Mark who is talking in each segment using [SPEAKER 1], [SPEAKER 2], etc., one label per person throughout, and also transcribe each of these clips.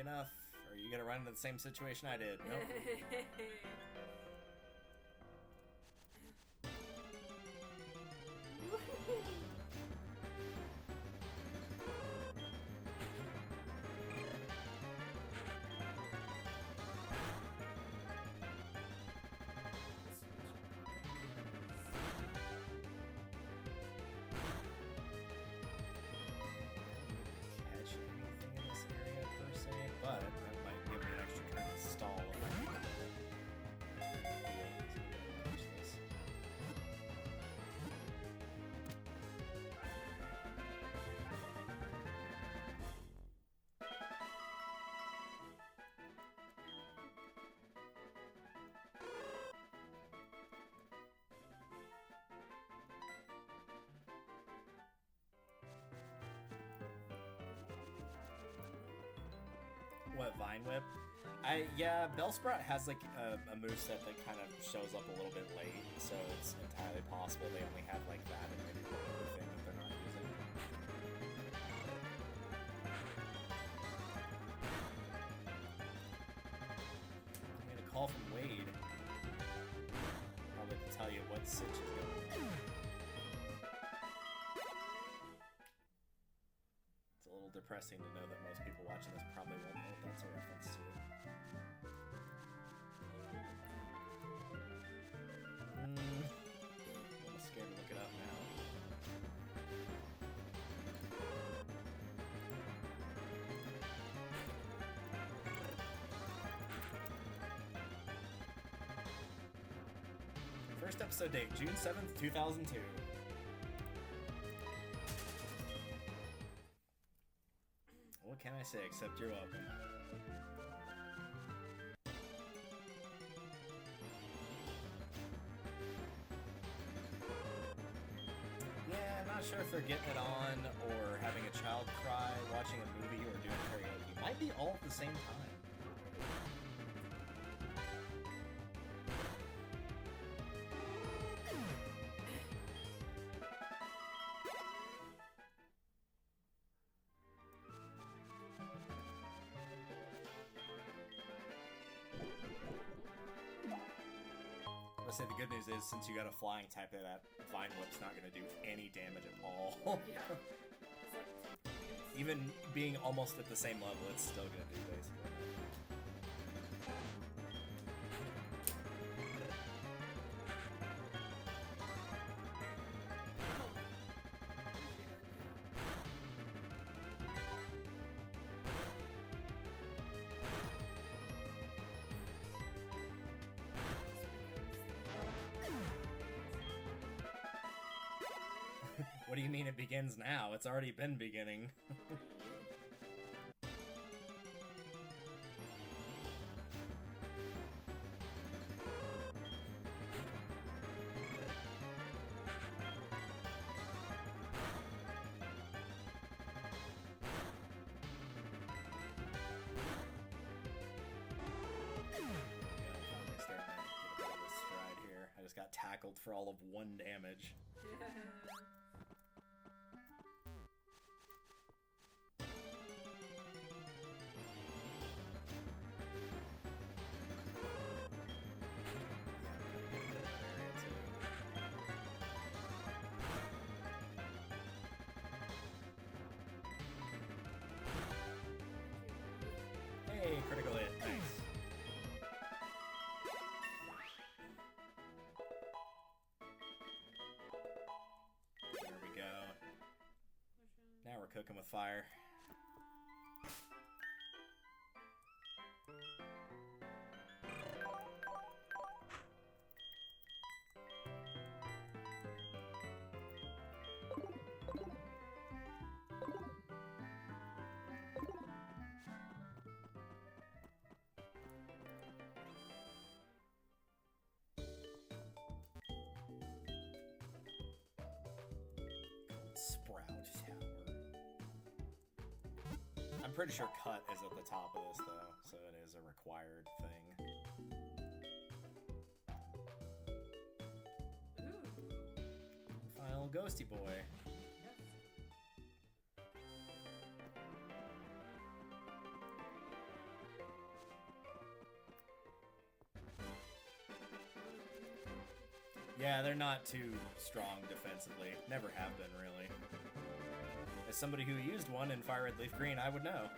[SPEAKER 1] enough, or you're gonna run into the same situation I did. Nope. But that might give me an extra turn to stall if I can. What, Vine Whip? Yeah, Bellsprout has like a moveset that kind of shows up a little bit late, so it's entirely possible they only have like that and maybe one other thing that they're not using. I'm gonna call from Wade. Probably to tell you what Sitch is going on. Depressing to know that most people watching this probably won't know if that's a reference to it. I'm scared to look it up now. First episode date, June 7th, 2002. What can I say except you're welcome? Yeah, I'm not sure if they're getting it on or having a child cry, watching a movie, or doing karaoke. Might be all at the same time. Say the good news is, since you got a flying type, that Vine Whip's not going to do any damage at all.
[SPEAKER 2] Yeah.
[SPEAKER 1] Even being almost at the same level, it's still going to do basically. What do you mean it begins now? It's already been beginning. I just got tackled for all of 1 damage. Hey, critical hit. Nice. There we go. Now we're cooking with fire. Sprout Tower. I'm pretty sure cut is at the top of this though, so it is a required thing.
[SPEAKER 2] Ooh.
[SPEAKER 1] Final Ghosty Boy.
[SPEAKER 2] Yes.
[SPEAKER 1] Yeah, they're not too strong defensively. Never have been, really. As somebody who used one in FireRed LeafGreen, I would know.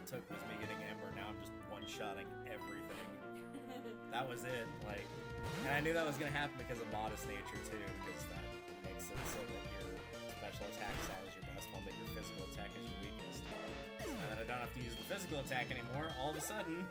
[SPEAKER 1] Took was me getting Ember. Now I'm just one-shotting everything. That was it. Like, and I knew that was gonna happen because of modest nature too, because that makes it so that your special attack stat is your best one, but your physical attack is your weakest. So now that I don't have to use the physical attack anymore, all of a sudden.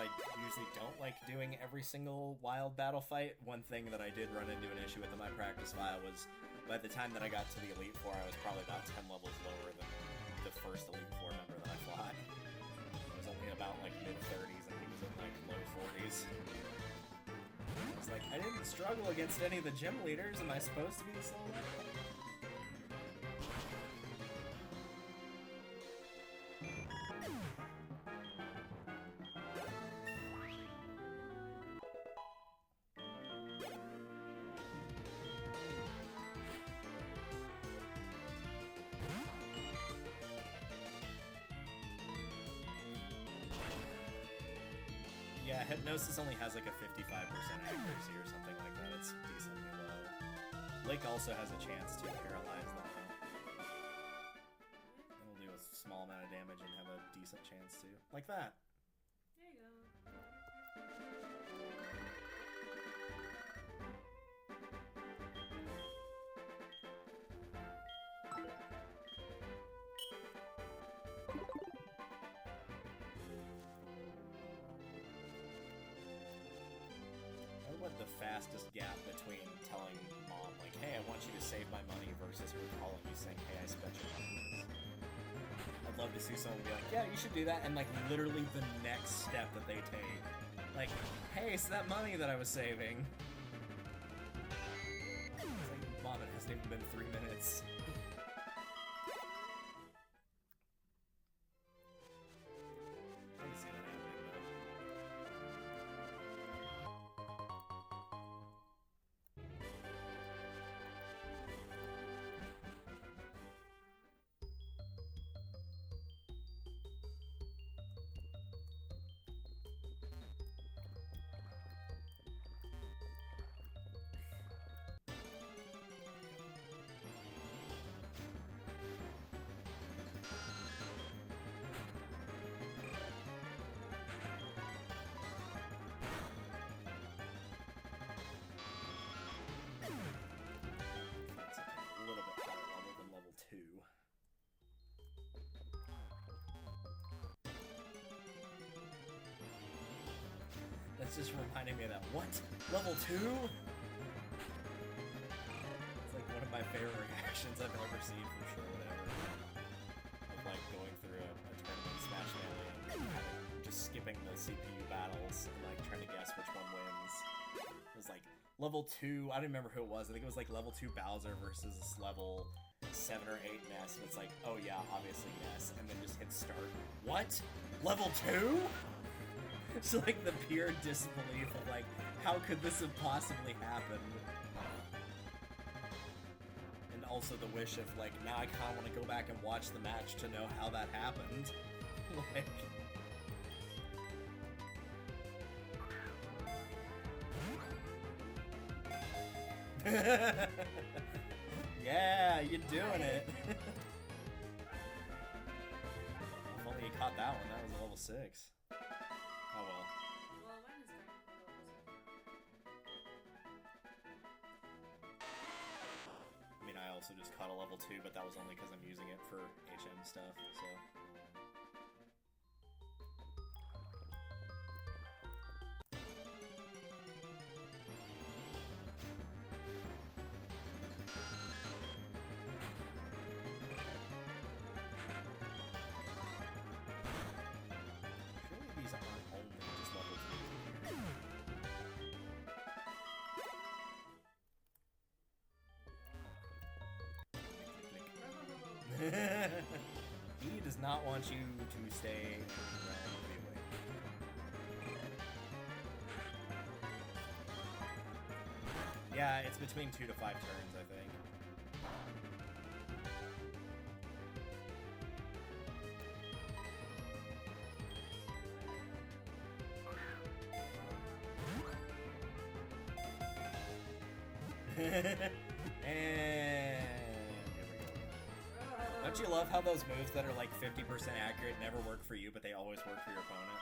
[SPEAKER 1] I usually don't like doing every single wild battle fight. One thing that I did run into an issue with in my practice file was by the time that I got to the Elite Four, I was probably about 10 levels lower than the first Elite Four member that I fought. I was only about like mid-30s and he was in like low 40s. I was like, I didn't struggle against any of the gym leaders. Am I supposed to be the slow level? Yeah, Hypnosis only has like a 55% accuracy or something like that. It's decently low. Lake also has a chance to paralyze them. It'll do a small amount of damage and have a decent chance to. Like that.
[SPEAKER 2] There you go.
[SPEAKER 1] What the fastest gap between telling mom, like, hey, I want you to save my money versus her calling you saying, hey, I spent your money is. I'd love to see someone be like, yeah, you should do that, and like literally the next step that they take. Like, hey, it's that money that I was saving. It's like, mom, it hasn't even been 3 minutes. I can see that happening, though. That's just reminding me of that. What? Level 2? It's like one of my favorite reactions I've ever seen from sure whatever. Of like going through a tournament Smash Melee and just skipping the CPU battles and like trying to guess which one wins. It was like level 2, I don't remember who it was. I think it was like level 2 Bowser versus this level 7 or 8 Ness. And it's like, oh yeah, obviously Ness. And then just hit start. What? Level 2? So like the pure disbelief of like, how could this have possibly happened? And also the wish of like, now I kind of want to go back and watch the match to know how that happened. Like... Yeah, you're doing it. If only you caught that one. That was a level 6. Oh well.
[SPEAKER 2] Well, mine is
[SPEAKER 1] I mean, I also just caught a level 2, but that was only because I'm using it for HM stuff, so... Surely these aren't only just level 2. He does not want you to stay away. Yeah, it's between 2 to 5 turns, I think. And here we go. Don't you love how those moves that are like 50% accurate never work for you, but they always work for your opponent?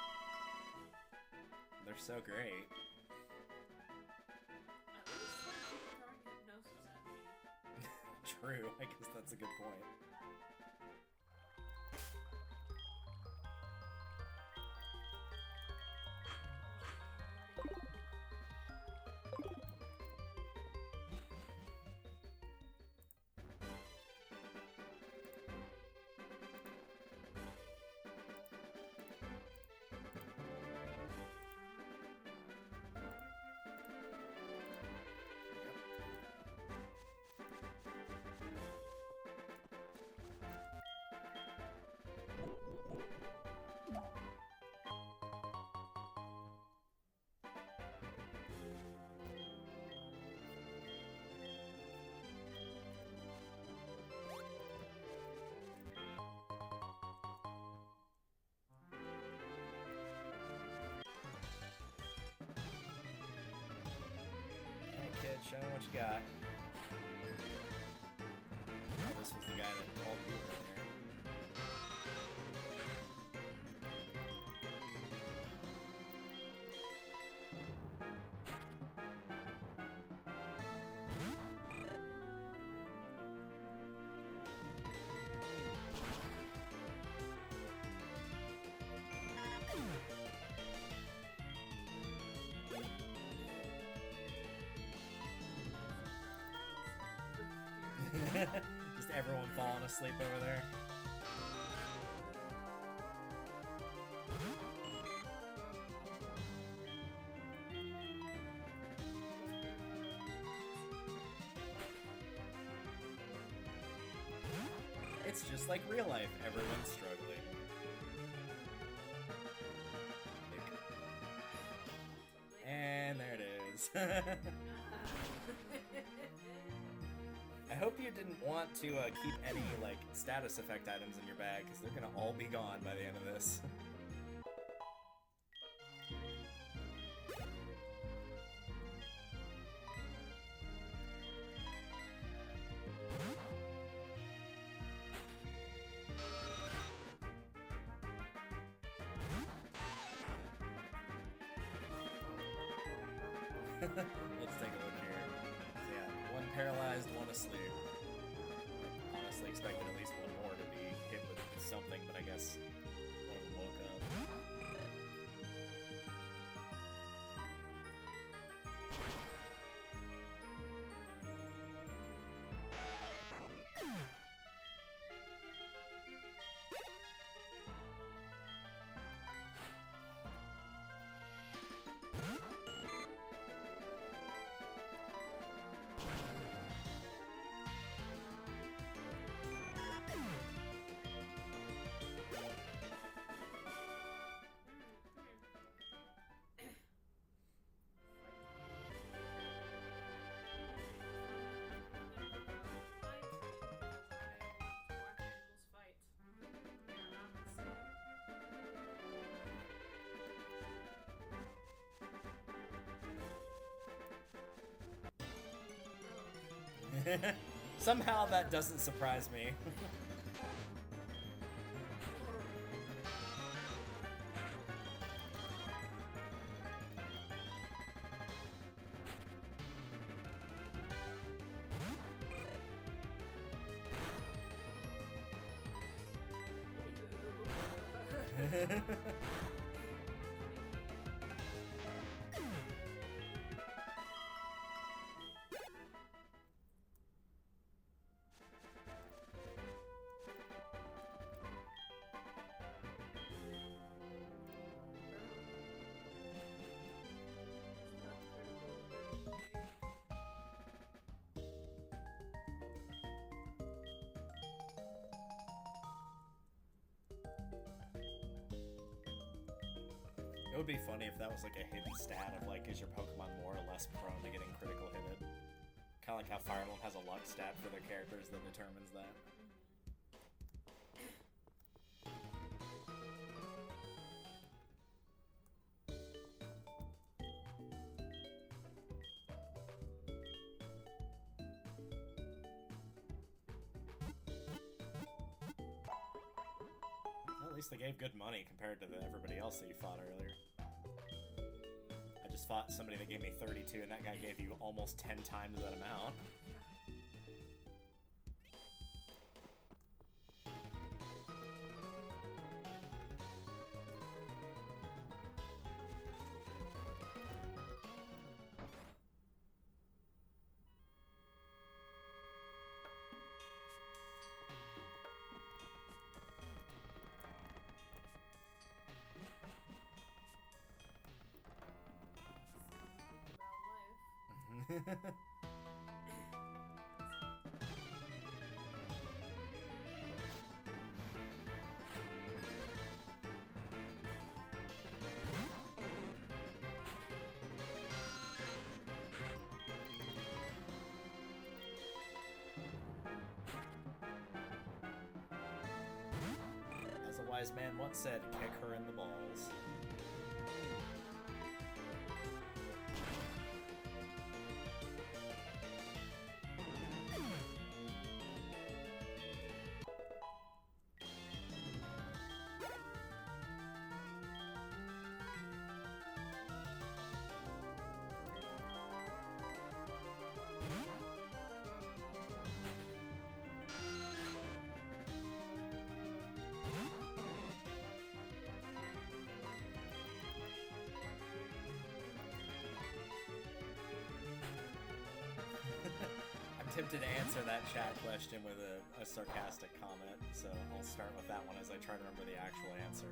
[SPEAKER 1] They're so great.
[SPEAKER 2] at least like people throwing hypnosis at me.
[SPEAKER 1] True, I guess that's a good point. Hey kid, show me what you got. Oh, this was the guy that called you earlier. Just everyone falling asleep over there. It's just like real life. Everyone's struggling. And there it is. I hope you didn't want to keep any, like, status effect items in your bag, because they're gonna all be gone by the end of this. Let's take a look here. So yeah, one paralyzed, one asleep. Honestly expected at least one more to be hit with something, but I guess one of them woke up. Somehow that doesn't surprise me. It would be funny if that was like a hidden stat of like, is your Pokemon more or less prone to getting critical hitted? Kind of like how Fire Emblem has a luck stat for their characters that determines that. Well, at least they gave good money compared to everybody else that you fought earlier. I just fought somebody that gave me 32, and that guy gave you almost 10 times that amount. As a wise man once said, kick her in the balls. Tempted to answer that chat question with a sarcastic comment, so I'll start with that one as I try to remember the actual answer,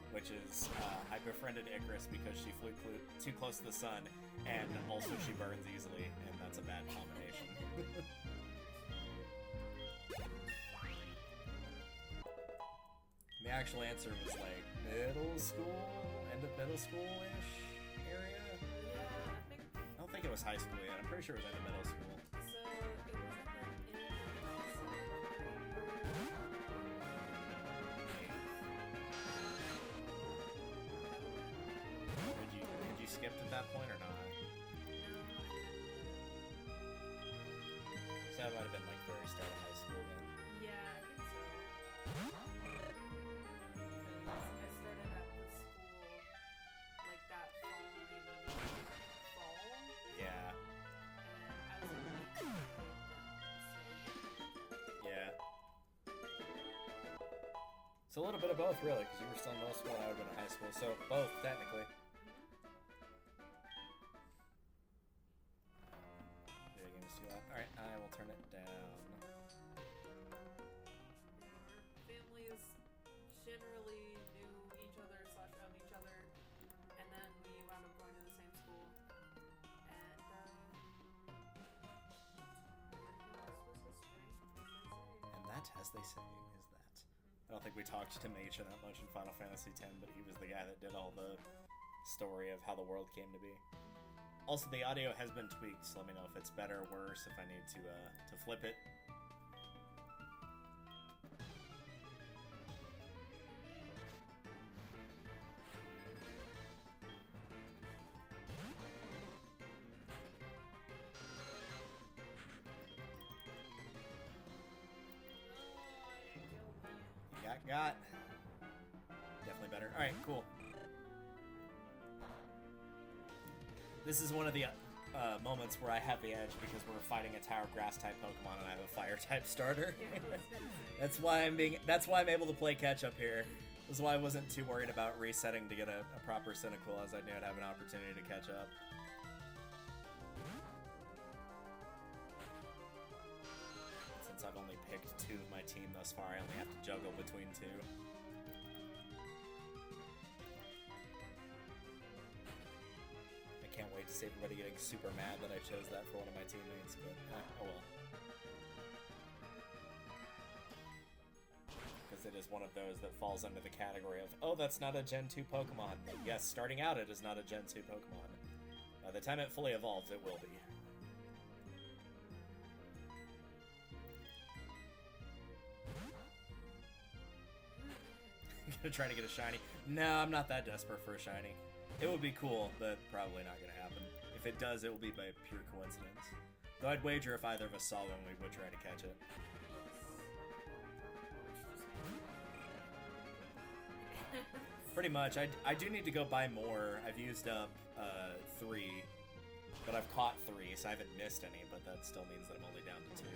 [SPEAKER 1] which is I befriended Icarus because she flew too close to the sun, and also she burns easily, and that's a bad combination. The actual answer was like middle school, end of middle school-ish area. I don't think it was high school yet. I'm pretty sure it was end of middle school. Skipped at that point or not? So that might have been like very start of high school then.
[SPEAKER 2] Yeah, I think so. I started at the school like that following fall.
[SPEAKER 1] Yeah.
[SPEAKER 2] And I was in like
[SPEAKER 1] Yeah. So a little bit of both really, because you were still in middle school and I would have been in high school. So both, technically. Alright, I will turn it down.
[SPEAKER 2] Families generally knew each other / found each other, and then we wound up going to the same school. And
[SPEAKER 1] that, as they say, is that. I don't think we talked to Meisha that much in Final Fantasy X, but he was the guy that did all the story of how the world came to be. Also, the audio has been tweaked, so let me know if it's better or worse, if I need to flip it. Forgot. Definitely better. Alright, cool. This is one of the moments where I have the edge because we're fighting a Tower Grass-type Pokemon and I have a Fire-type starter. That's why I'm able to play catch-up here. This is why I wasn't too worried about resetting to get a proper Cynical, as I knew I'd have an opportunity to catch up. Since I've only picked 2 of my team thus far, I only have to juggle between 2. I can't wait to see everybody getting super mad that I chose that for one of my teammates, but oh well. Because it is one of those that falls under the category of, oh, that's not a Gen 2 Pokemon. But yes, starting out it is not a Gen 2 Pokemon. By the time it fully evolves, it will be. Gonna try to get a shiny. No, I'm not that desperate for a shiny. It would be cool, but probably not gonna happen. If it does, it will be by pure coincidence. Though I'd wager if either of us saw one, we would try to catch it. Pretty much. I do need to go buy more. I've used up 3, but I've caught 3, so I haven't missed any, but that still means that I'm only down to 2.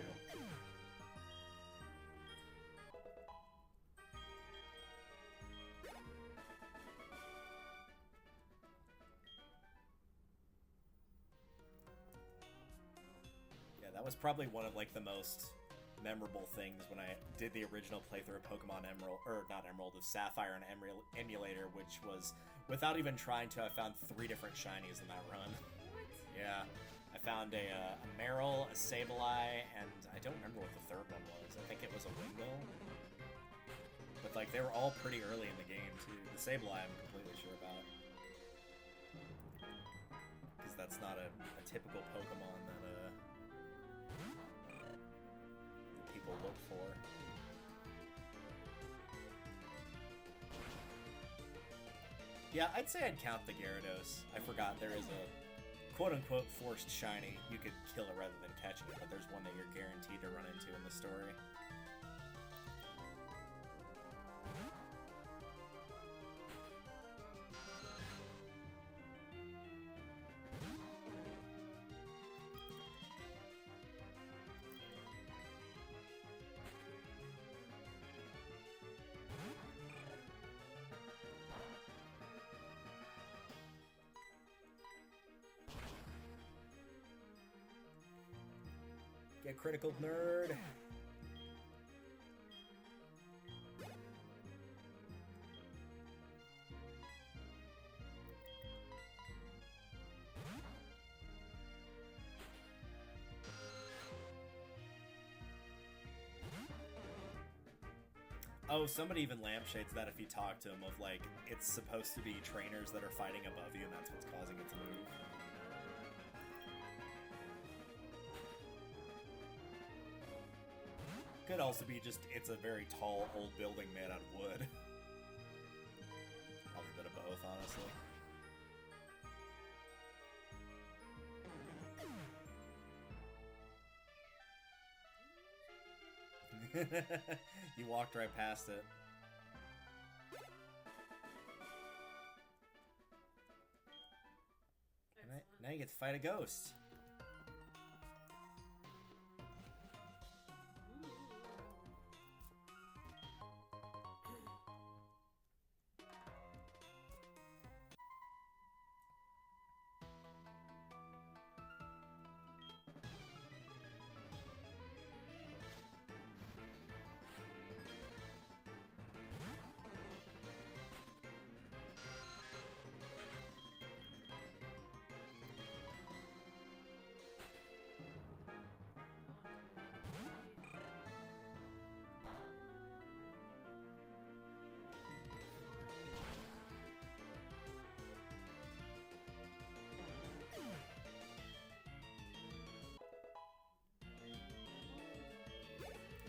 [SPEAKER 1] That was probably one of like the most memorable things when I did the original playthrough of Pokemon Emerald, or not Emerald, of Sapphire and Emulator, which was, without even trying to, I found 3 different shinies in that run.
[SPEAKER 2] What?
[SPEAKER 1] Yeah. I found a Marill, a Sableye, and I don't remember what the third one was. I think it was a Windmill. But like, they were all pretty early in the game, too. The Sableye I'm completely sure about. Because that's not a typical Pokemon that, people look for. Yeah, I'd say I'd count the Gyarados. I forgot there is a quote-unquote forced shiny. You could kill it rather than catching it, but there's one that you're guaranteed to run into in the story. Get critical, nerd. Oh, somebody even lampshades that if you talk to them of like, it's supposed to be trainers that are fighting above you and that's what's causing it to move. Could also be just, it's a very tall, old building made out of wood. Probably a bit of both, honestly. You walked right past it. Now you get to fight a ghost.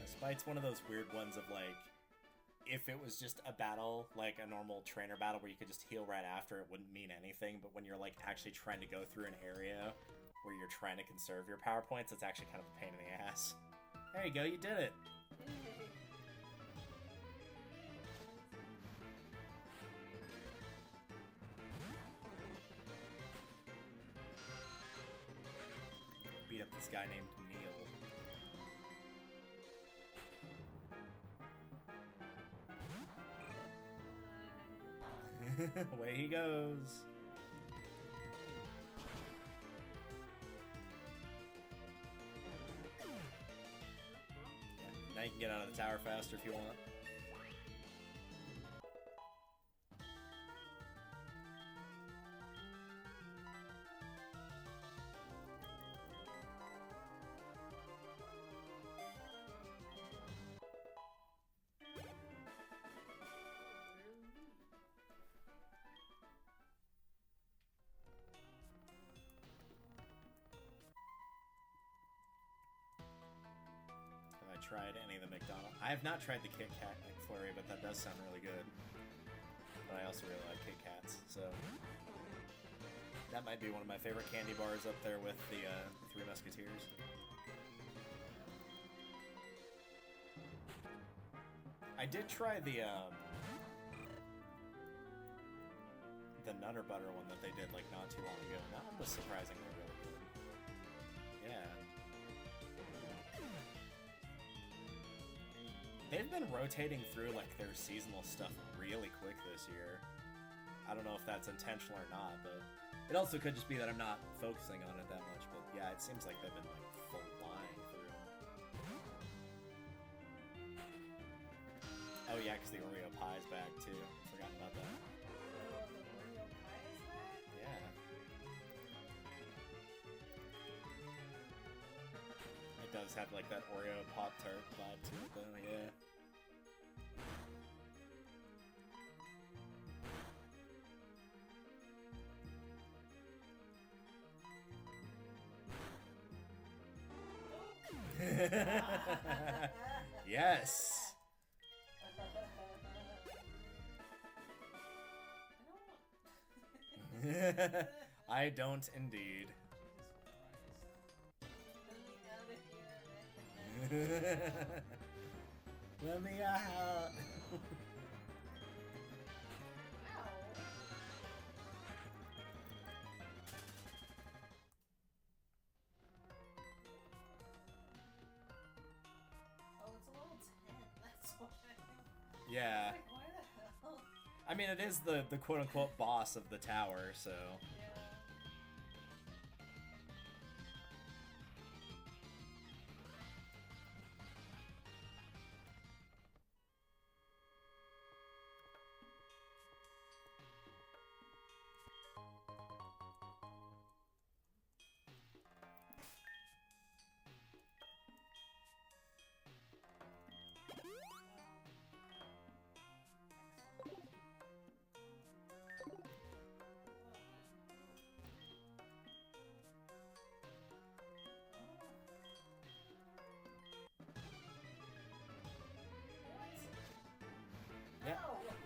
[SPEAKER 1] Spite's one of those weird ones of like, if it was just a battle, like a normal trainer battle where you could just heal right after, it wouldn't mean anything, but when you're like actually trying to go through an area where you're trying to conserve your power points, it's actually kind of a pain in the ass. There you go, you did it! beat up this guy named Neil. Away he goes. Yeah, now you can get out of the tower faster if you want. Tried any of the McDonald's. I have not tried the Kit Kat McFlurry, but that does sound really good. But I also really like Kit Kats, so that might be one of my favorite candy bars up there with the Three Musketeers. I did try the Nutter Butter one that they did like not too long ago, and that one was surprisingly really good. Yeah. They've been rotating through like their seasonal stuff really quick this year. I don't know if that's intentional or not, but it also could just be that I'm not focusing on it that much. But yeah, it seems like they've been like flying through. Oh yeah, because the Oreo pie's back too. Forgot about that.
[SPEAKER 2] Oh, the Oreo pie is back?
[SPEAKER 1] Yeah. It does have like that Oreo Pop-Tart vibe to it though, yeah. Yes. I don't indeed. Let me out. Yeah.
[SPEAKER 2] Like, why the hell?
[SPEAKER 1] I mean, it is the quote-unquote boss of the tower, so...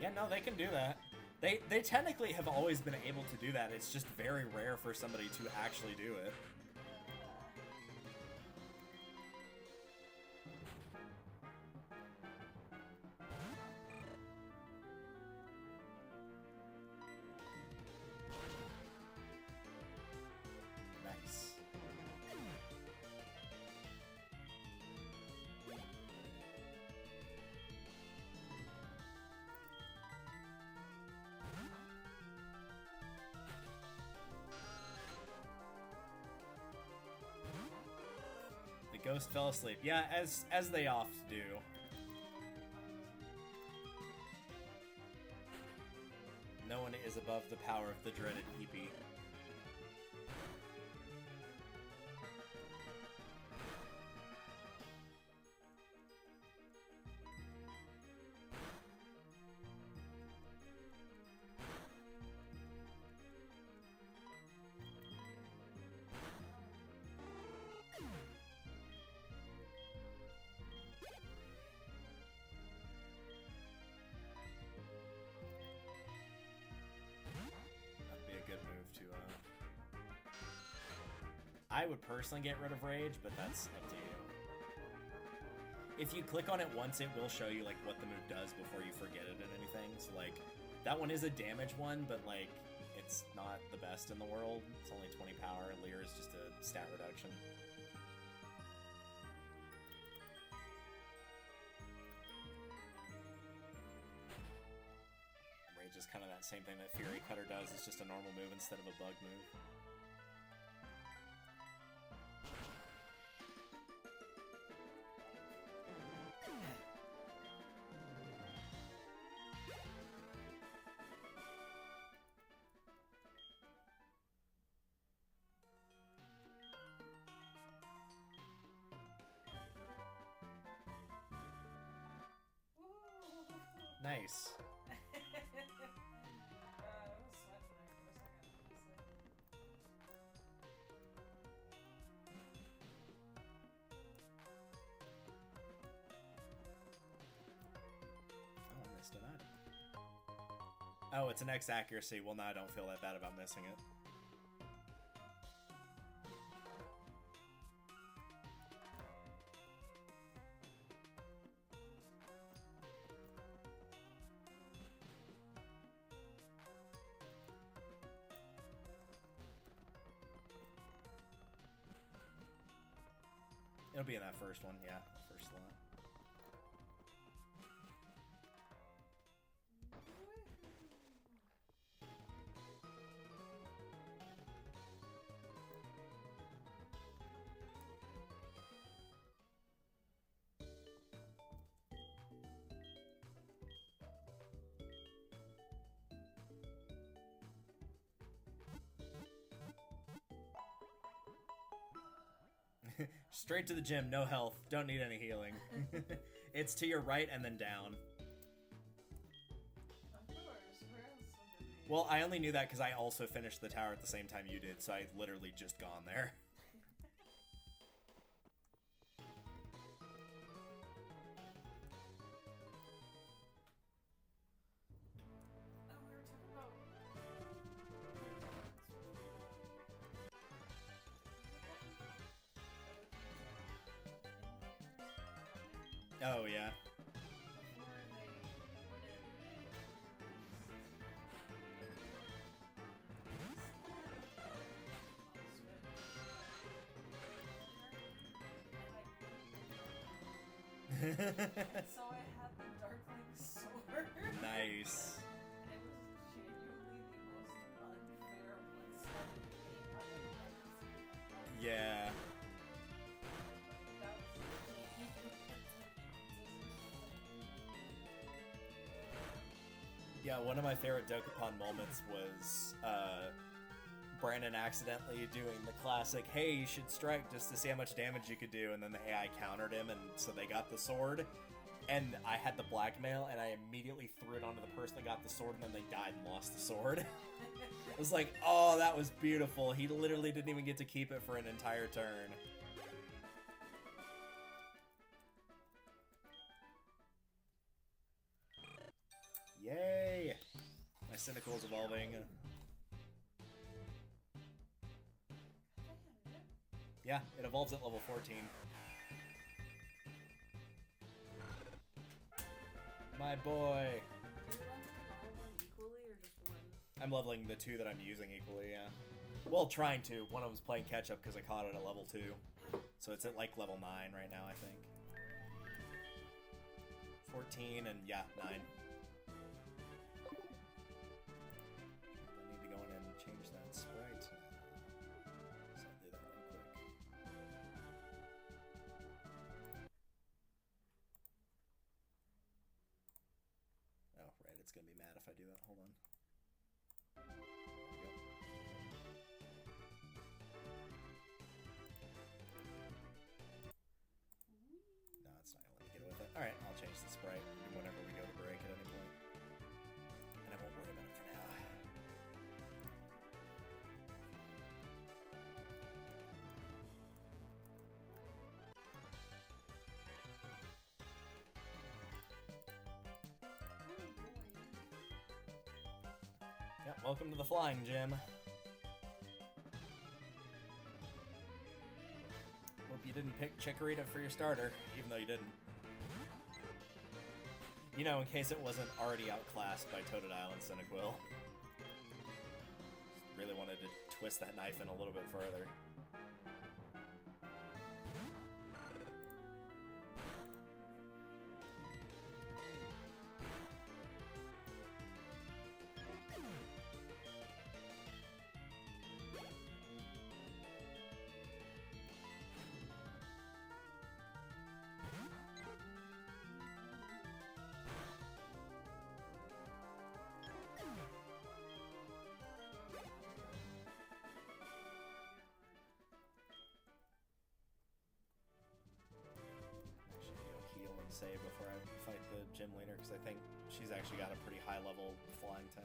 [SPEAKER 1] Yeah, no, they can do that. They technically have always been able to do that. It's just very rare for somebody to actually do it. Nice. Ghost fell asleep. Yeah, as they oft do. No one is above the power of the dreaded Eepee. I would personally get rid of Rage, but that's up to you. If you click on it once, it will show you like what the move does before you forget it and anything. So like, that one is a damage one, but like, it's not the best in the world. It's only 20 power. Leer is just a stat reduction. just kind of that same thing that Fury Cutter does. It's just a normal move instead of a bug move. Nice. Oh, I missed an item. Oh, it's an X accuracy. Well, now I don't feel that bad about missing it. It'll be in that first one, yeah, first slot. Straight to the gym, no health, don't need any healing. It's to your right and then down. Well, I only knew that because I also finished the tower at the same time you did, so I literally just gone there. Oh, yeah.
[SPEAKER 2] So I had the Darkling sword.
[SPEAKER 1] Nice.
[SPEAKER 2] And it was genuinely the most unfair one.
[SPEAKER 1] Yeah. Yeah, one of my favorite Dokapon moments was Brandon accidentally doing the classic, hey, you should strike just to see how much damage you could do, and then the AI countered him, and so they got the sword, and I had the blackmail, and I immediately threw it onto the person that got the sword, and then they died and lost the sword. It was like, oh, that was beautiful. He literally didn't even get to keep it for an entire turn. Yay! My Cynical's evolving. Yeah, it evolves at level 14. My boy!
[SPEAKER 2] Are you leveling all of them equally or just one?
[SPEAKER 1] I'm leveling the two that I'm using equally, yeah. Well, trying to. One of them's playing catch up because I caught it at level 2. So it's at like level 9 right now, I think. 14 and yeah, 9. I need to go in and change that sprite. So I'll do that real quick. Oh, right, it's gonna be mad if I do that. Hold on. There we go. No, it's not gonna let me get away with it. Alright, I'll change the sprite whenever we go to break at any point. And I won't worry about it for now. Yep, welcome to the flying gym. Hope you didn't pick Chikorita for your starter, even though you didn't. You know, in case it wasn't already outclassed by Totodile and Cyndaquil. Just really wanted to twist that knife in a little bit further. save before I fight the gym leader, because I think she's actually got a pretty high level flying type.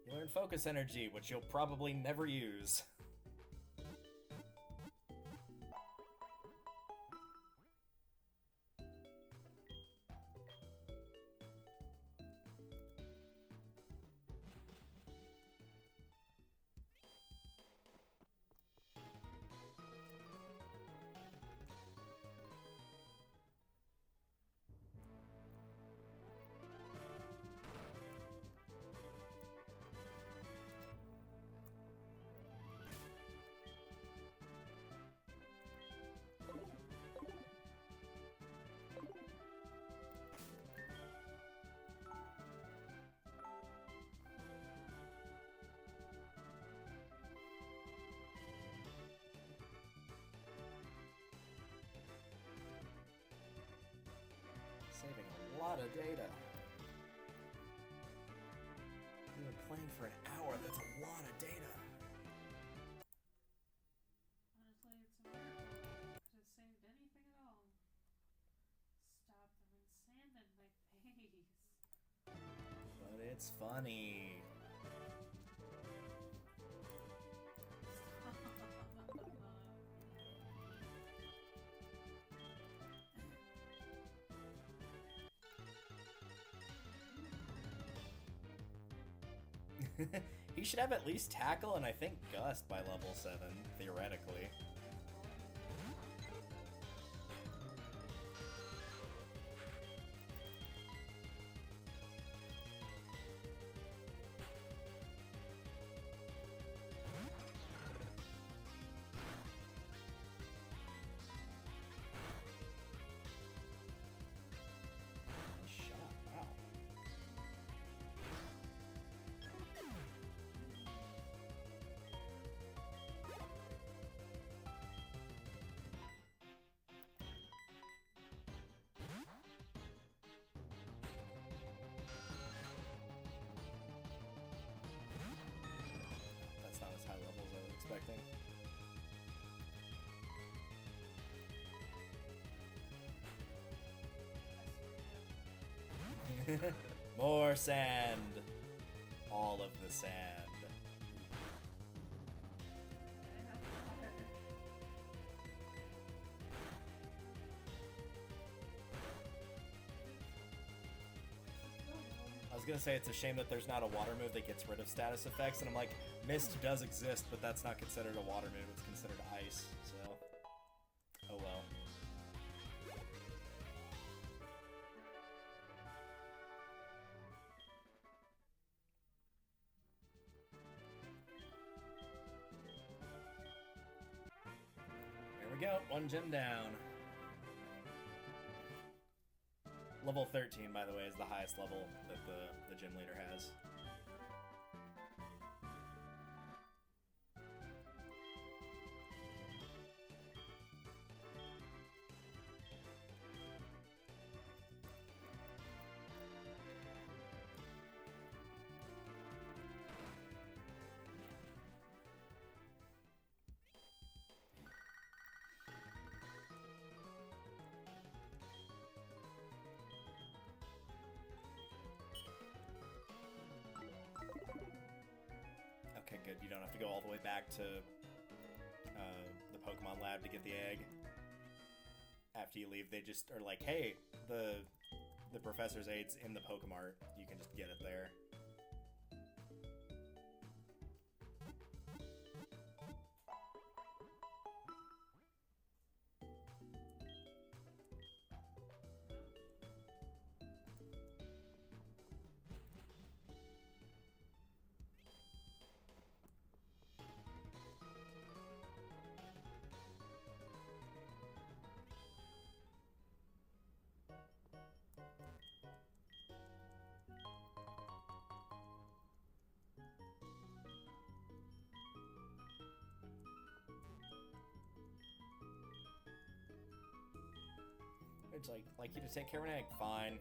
[SPEAKER 1] You learn focus energy, which you'll probably never use. Saving a lot of data. We've been playing for an hour, that's a lot of data.
[SPEAKER 2] Honestly, it's a miracle. Could have saved anything at all. Stop throwing sand in my face.
[SPEAKER 1] But it's funny. He should have at least tackle and I think gust by level 7, theoretically. That's not as high level as I was expecting. More sand! All of the sand. I was gonna say it's a shame that there's not a water move that gets rid of status effects, and I'm like, Mist does exist, but that's not considered a water move, it's considered ice, so... Oh well. There we go, one gym down. Level 13, by the way, is the highest level that the gym leader has. Okay, good. You don't have to go all the way back to the Pokemon lab to get the egg. After you leave, they just are like, hey, the professor's aid's in the Pokemart. You can just get it there. It's like you to take care of an egg. Fine.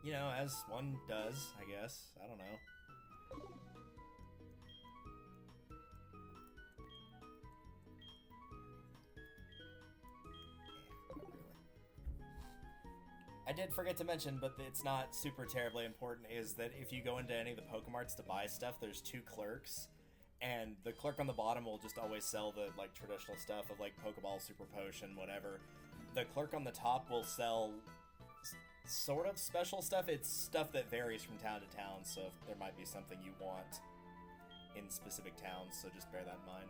[SPEAKER 1] You know, as one does, I guess. I don't know. I did forget to mention, but it's not super terribly important, is that if you go into any of the Pokemarts to buy stuff, there's 2 clerks, and the clerk on the bottom will just always sell the, like, traditional stuff of, like, Pokeball, Super Potion, whatever. The clerk on the top will sell sort of special stuff. It's stuff that varies from town to town, so there might be something you want in specific towns, so just bear that in mind.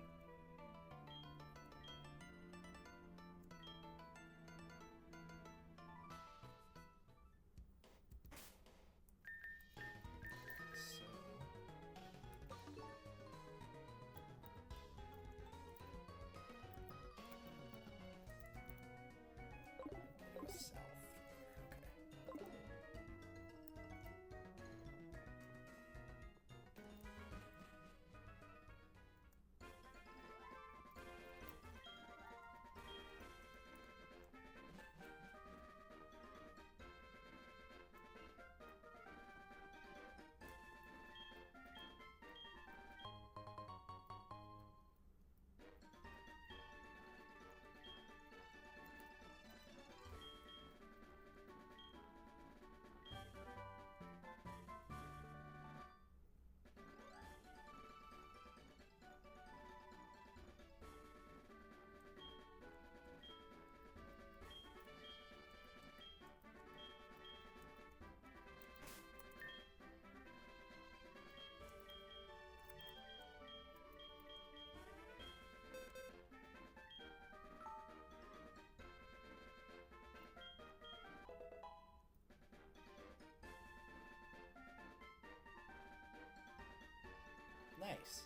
[SPEAKER 1] Nice.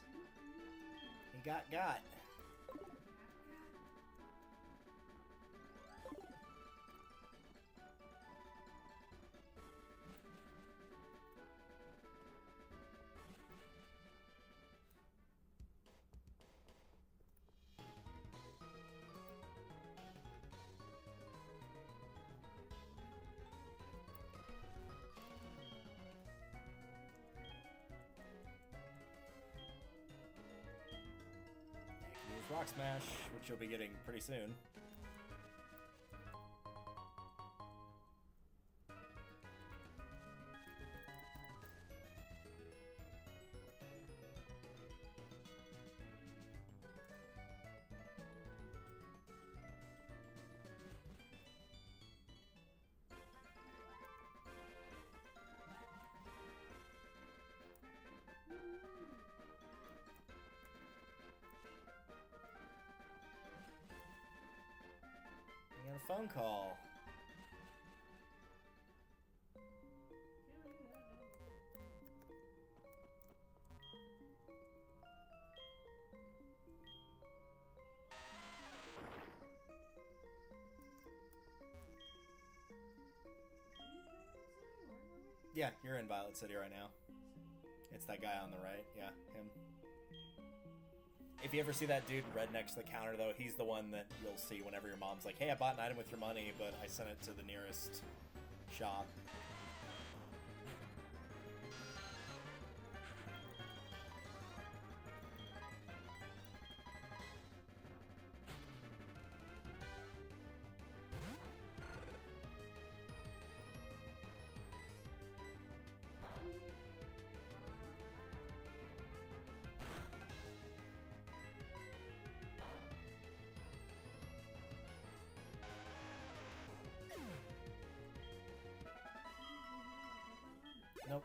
[SPEAKER 1] You got. Rock Smash, which you'll be getting pretty soon. A phone call. Yeah, you're in Violet City right now. It's that guy on the right. Yeah, him. If you ever see that dude red next to the counter, though, he's the one that you'll see whenever your mom's like, hey, I bought an item with your money, but I sent it to the nearest shop. Nope.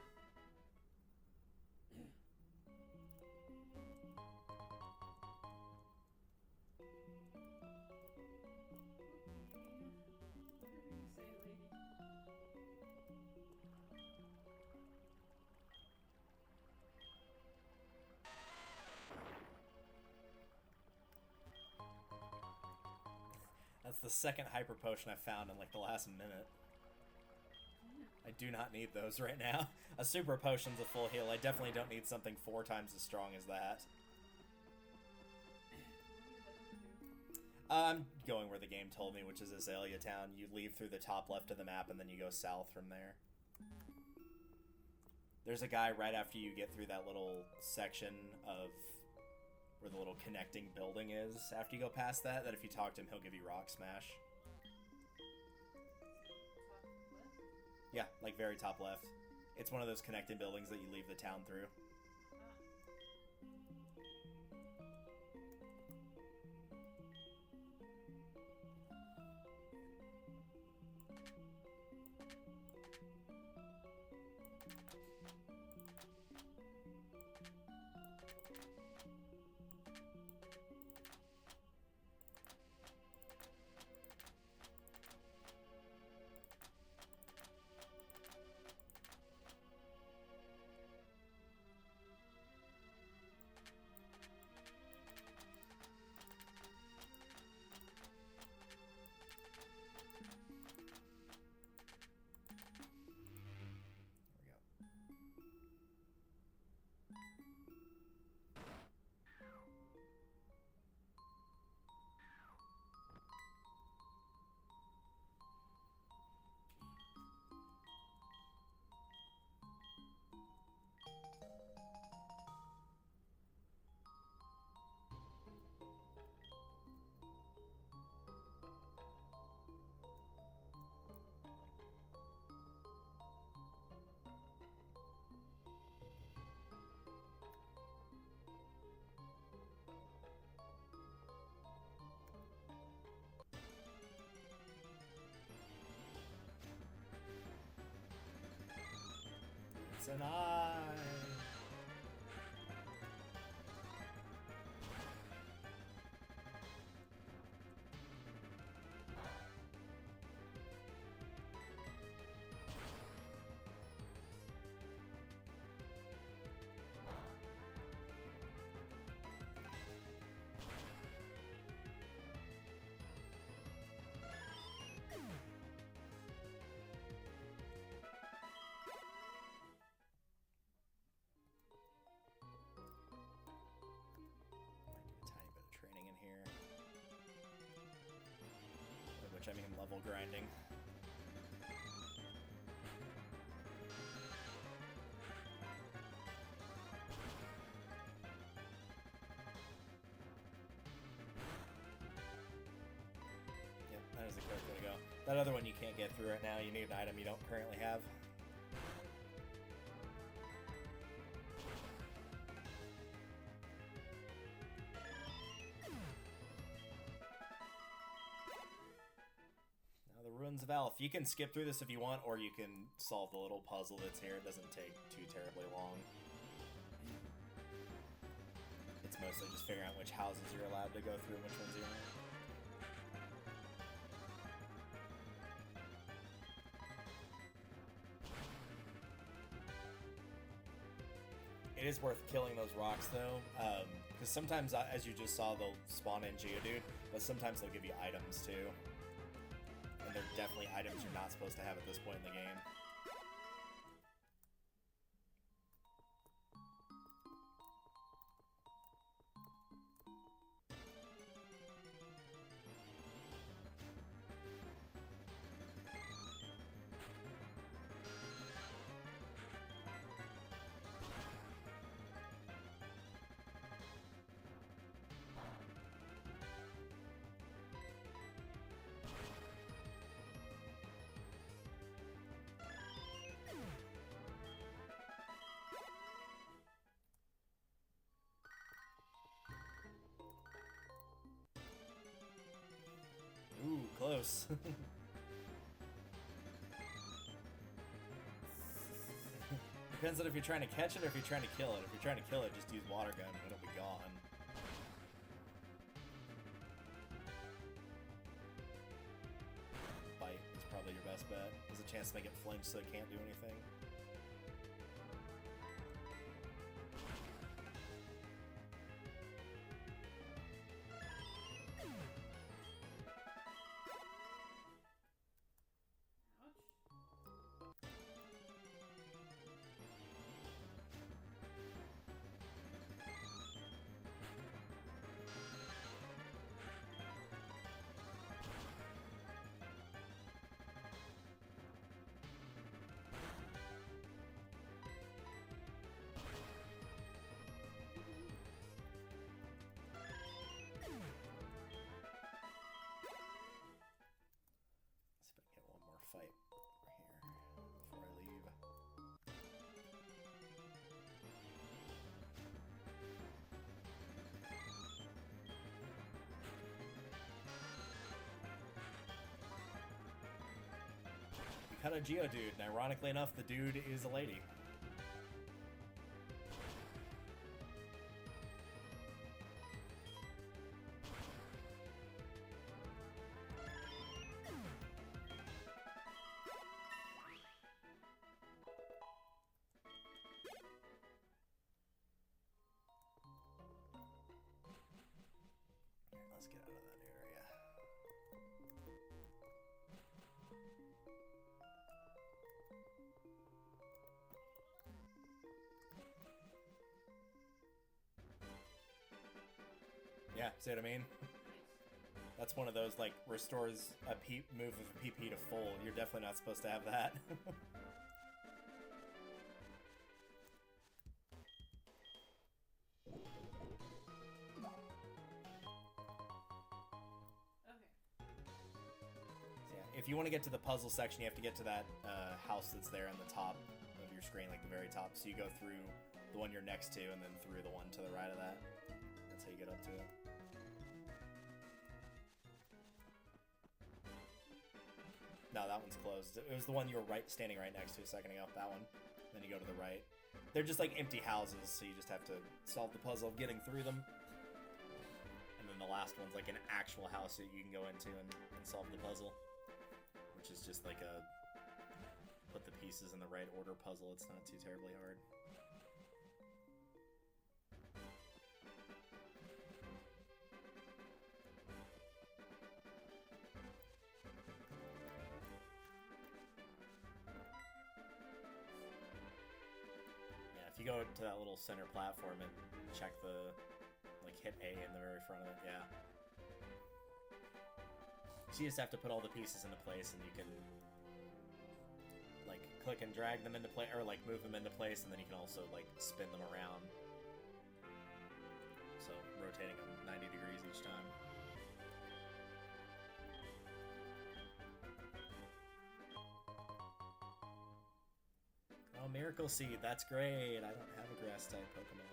[SPEAKER 1] That's the second hyper potion I've found in like the last minute. I do not need those right now. A super potion's a full heal. I definitely don't need something 4 times as strong as that. I'm going where the game told me, which is Azalea Town. You leave through the top left of the map, and then you go south from there. There's a guy right after you get through that little section of where the little connecting building is. After you go past that if you talk to him, he'll give you Rock Smash. Yeah, like very top left. It's one of those connecting buildings that you leave the town through. It's an eye. Which I mean level grinding. Yep, that is the correct way to go. That other one you can't get through right now. You need an item you don't currently have. Of Elf. You can skip through this if you want, or you can solve the little puzzle that's here. It doesn't take too terribly long. It's mostly just figuring out which houses you're allowed to go through and which ones you aren't. It is worth killing those rocks, though, because sometimes, as you just saw, they'll spawn in Geodude, but sometimes they'll give you items, too. And they're definitely items you're not supposed to have at this point in the game. Ooh, close. Depends on if you're trying to catch it or if you're trying to kill it. If you're trying to kill it, just use water gun and it'll be gone. Bite is probably your best bet. There's a chance to make it flinch so it can't do anything. Cut a Geodude, and ironically enough, the dude is a lady. Let's get out of that area. Yeah, see what I mean? That's one of those, like, restores a move of a PP to full. You're definitely not supposed to have that. If you want to get to the puzzle section, you have to get to that house that's there on the top of your screen, like the very top. So you go through the one you're next to, and then through the one to the right of that. That's how you get up to it. No, that one's closed. It was the one you were standing right next to a second ago. That one. Then you go to the right. They're just like empty houses, so you just have to solve the puzzle of getting through them. And then the last one's like an actual house that you can go into and solve the puzzle. Which is just like a put the pieces in the right order puzzle. It's not too terribly hard. Yeah, if you go to that little center platform and check the, like, hit A in the very front of it, yeah. So you just have to put all the pieces into place, and you can, like, click and drag them into place, or, like, move them into place, and then you can also, like, spin them around. So, rotating them 90 degrees each time. Oh, Miracle Seed, that's great! I don't have a Grass-type Pokemon.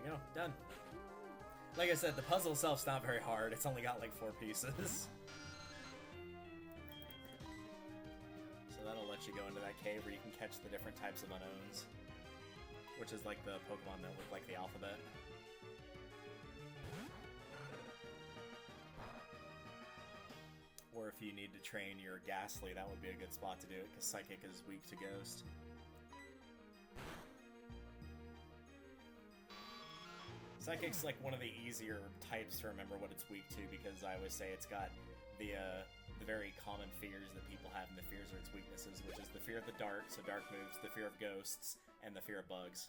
[SPEAKER 1] There you go, done. Like I said, the puzzle itself's not very hard. It's only got like 4 pieces. So that'll let you go into that cave where you can catch the different types of unknowns. Which is like the Pokemon that look like the alphabet. Or if you need to train your Ghastly, that would be a good spot to do it, because Psychic is weak to Ghost. Psychic's like one of the easier types to remember what it's weak to, because I always say it's got the very common fears that people have, and the fears are its weaknesses, which is the fear of the dark, so dark moves, the fear of ghosts, and the fear of bugs.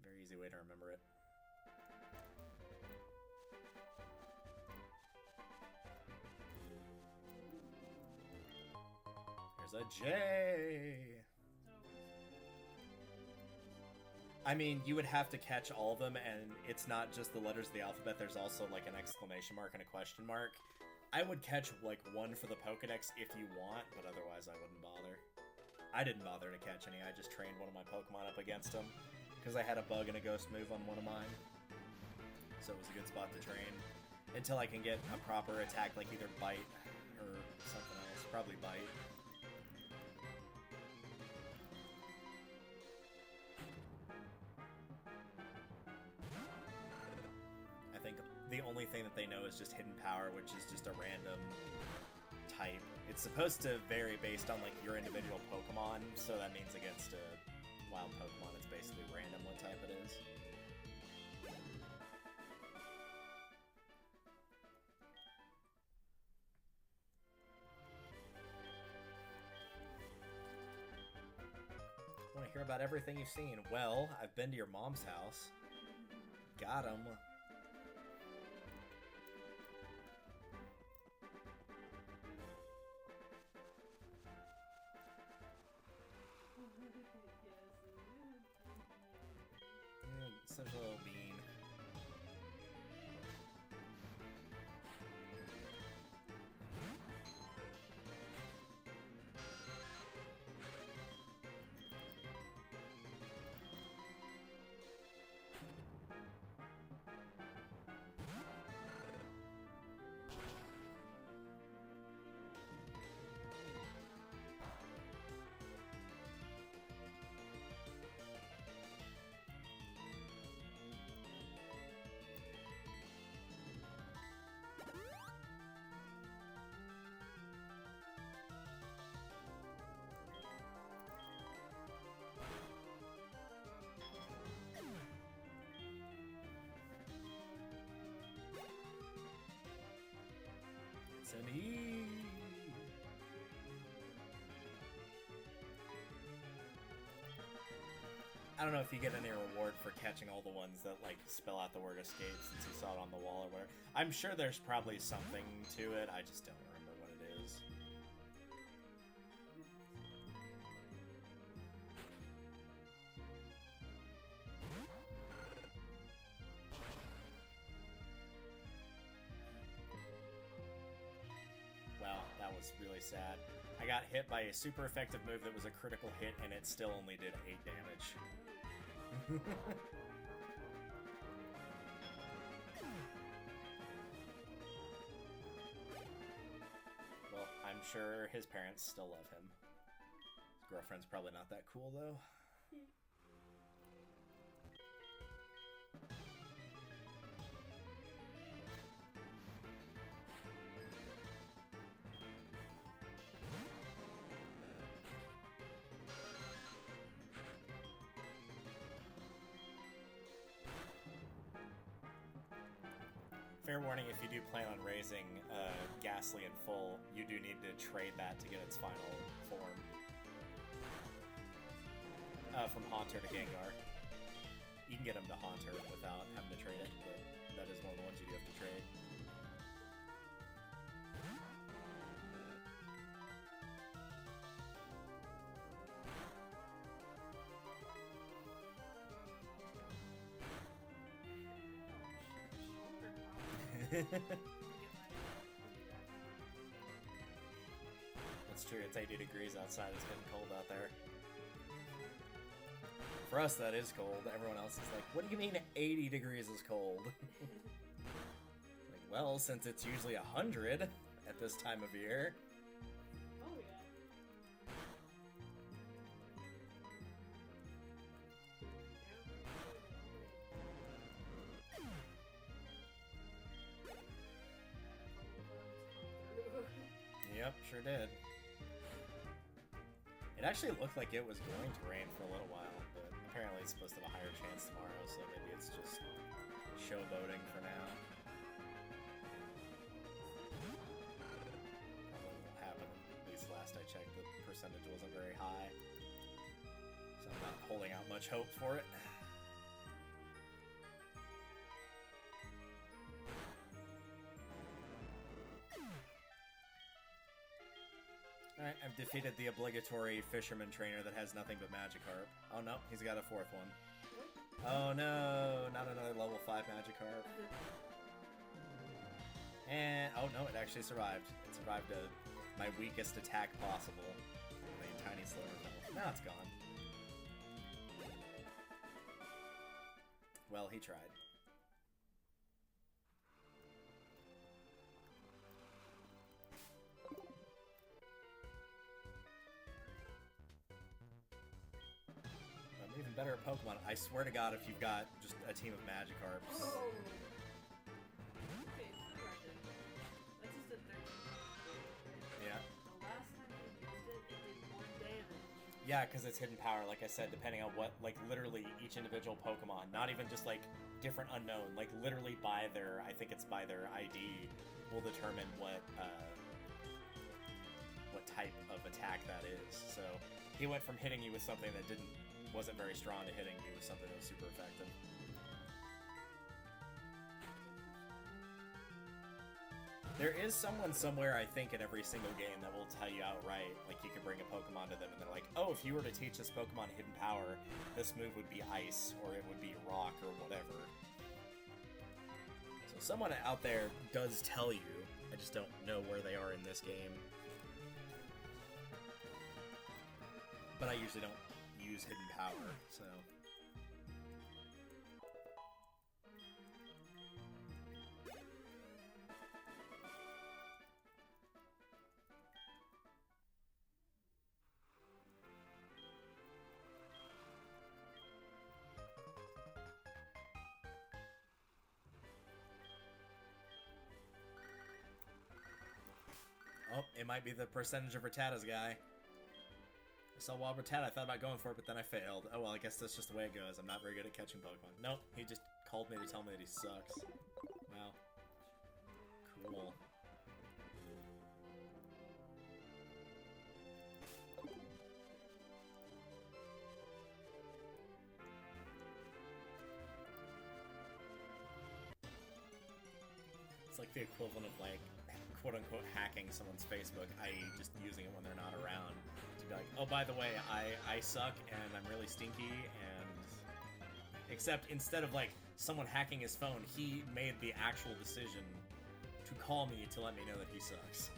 [SPEAKER 1] Very easy way to remember it. There's a J! I mean, you would have to catch all of them, and it's not just the letters of the alphabet, there's also like an exclamation mark and a question mark. I would catch like one for the Pokedex if you want, but otherwise I wouldn't bother. I didn't bother to catch any, I just trained one of my Pokemon up against them, because I had a bug and a ghost move on one of mine. So it was a good spot to train, until I can get a proper attack, like either Bite or something else, probably Bite. The only thing that they know is just Hidden Power, which is just a random type. It's supposed to vary based on like your individual Pokemon, so that means against a wild Pokemon, it's basically random what type it is. Sure about everything you've seen. Well, I've been to your mom's house. Got him. Such a little bean. It's an E. I don't know if you get any reward for catching all the ones that, like, spell out the word escape since you saw it on the wall or whatever. I'm sure there's probably something to it, I just don't remember what it is. Well, that was really sad. I got hit by a super effective move that was a critical hit, and it still only did 8 damage. Well, I'm sure his parents still love him. His girlfriend's probably not that cool, though. Fair warning, if you do plan on raising Ghastly in full, you do need to trade that to get its final form. From Haunter to Gengar. You can get him to Haunter without having to trade it, but that is one of the ones you do have to trade. That's true, it's 80 degrees outside, it's getting cold out there. For us, that is cold. Everyone else is like, what do you mean 80 degrees is cold? Like, well, since it's usually 100 at this time of year.
[SPEAKER 2] Oh, yeah.
[SPEAKER 1] Yep, sure did. It actually looked like it was going to rain for a little while, but apparently it's supposed to have a higher chance tomorrow, so maybe it's just showboating for now. Probably won't happen. At least last I checked, the percentage wasn't very high. So I'm not holding out much hope for it. Alright, I've defeated the obligatory fisherman trainer that has nothing but Magikarp. Oh no, he's got a 4th one. Oh no, not another level 5 Magikarp. And, oh no, it actually survived. It survived my weakest attack possible. A tiny sliver of health. Now it's gone. Well, he tried. Even better at Pokemon. I swear to God, if you've got just a team of Magikarps.
[SPEAKER 2] Oh. Okay, for the record, that's just a 13.
[SPEAKER 1] Yeah.
[SPEAKER 2] The last time I used it, it did 1 damage.
[SPEAKER 1] Yeah, because it's hidden power, like I said, depending on what, like, literally each individual Pokemon, not even just, like, different unknown, like, literally by their, I think it's by their ID, will determine what type of attack that is. So, he went from hitting you with something that didn't wasn't very strong to hitting you with something that was super effective. There is someone somewhere, I think, in every single game that will tell you outright, like, you can bring a Pokemon to them, and they're like, oh, if you were to teach this Pokemon Hidden Power, this move would be Ice, or it would be Rock, or whatever. So someone out there does tell you, I just don't know where they are in this game. But I usually don't use Hidden Power, so... Oh, it might be the percentage of Rattatas guy. I saw Wild Rattata, I thought about going for it, but then I failed. Oh well, I guess that's just the way it goes. I'm not very good at catching Pokemon. Nope, he just called me to tell me that he sucks. Wow. Cool. It's like the equivalent of, like, quote-unquote hacking someone's Facebook, i.e. just using it when they're not around. To be like, oh, by the way, I suck, and I'm really stinky, and... Except, instead of, like, someone hacking his phone, he made the actual decision to call me to let me know that he sucks.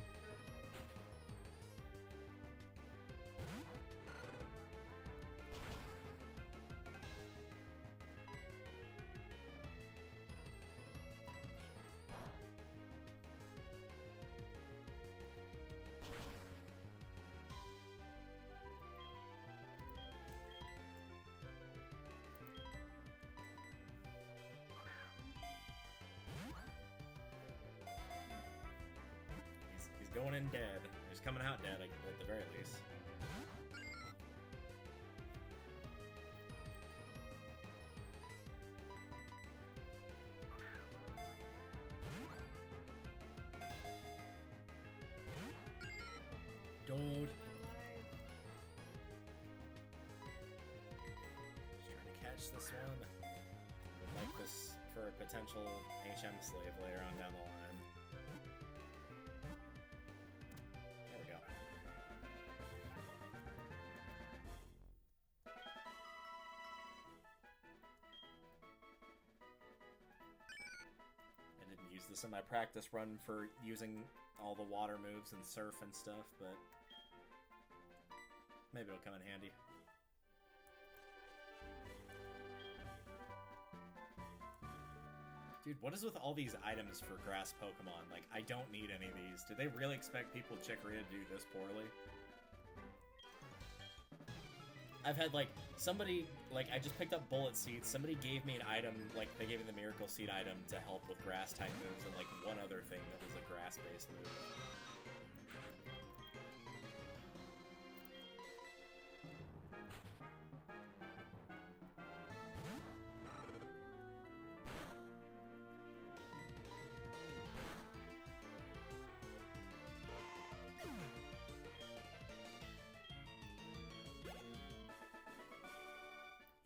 [SPEAKER 1] Going in dead. He's coming out dead, at the very least. Dude. Just trying to catch this one. Would like this for a potential HM slave later on down the line. This in my practice run for using all the water moves and surf and stuff, but maybe it'll come in handy. Dude, what is with all these items for grass Pokemon? Like, I don't need any of these. Do they really expect people of Chicoria to do this poorly? I've had, like, somebody, like, I just picked up Bullet Seeds, somebody gave me an item, like, they gave me the Miracle Seed item to help with grass-type moves, and, like, one other thing that was a grass-based move.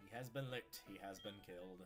[SPEAKER 1] He has been licked. He has been killed.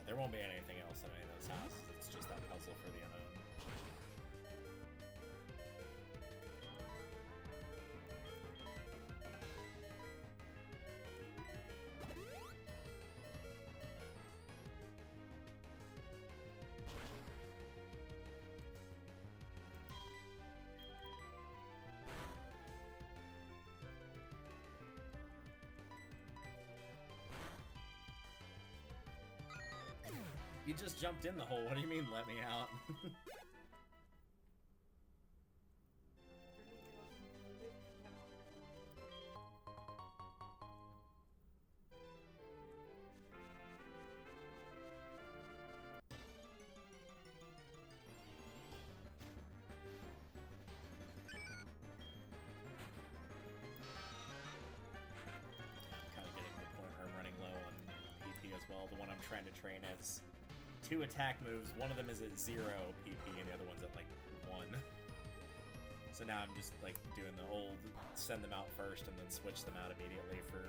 [SPEAKER 1] There won't be anything else in any of those houses. It's just that puzzle for the unknown. You just jumped in the hole. What do you mean, let me out? Well, the one I'm trying to train has 2 attack moves. One of them is at 0 PP, and the other one's at like 1. So now I'm just like doing the old send them out first and then switch them out immediately for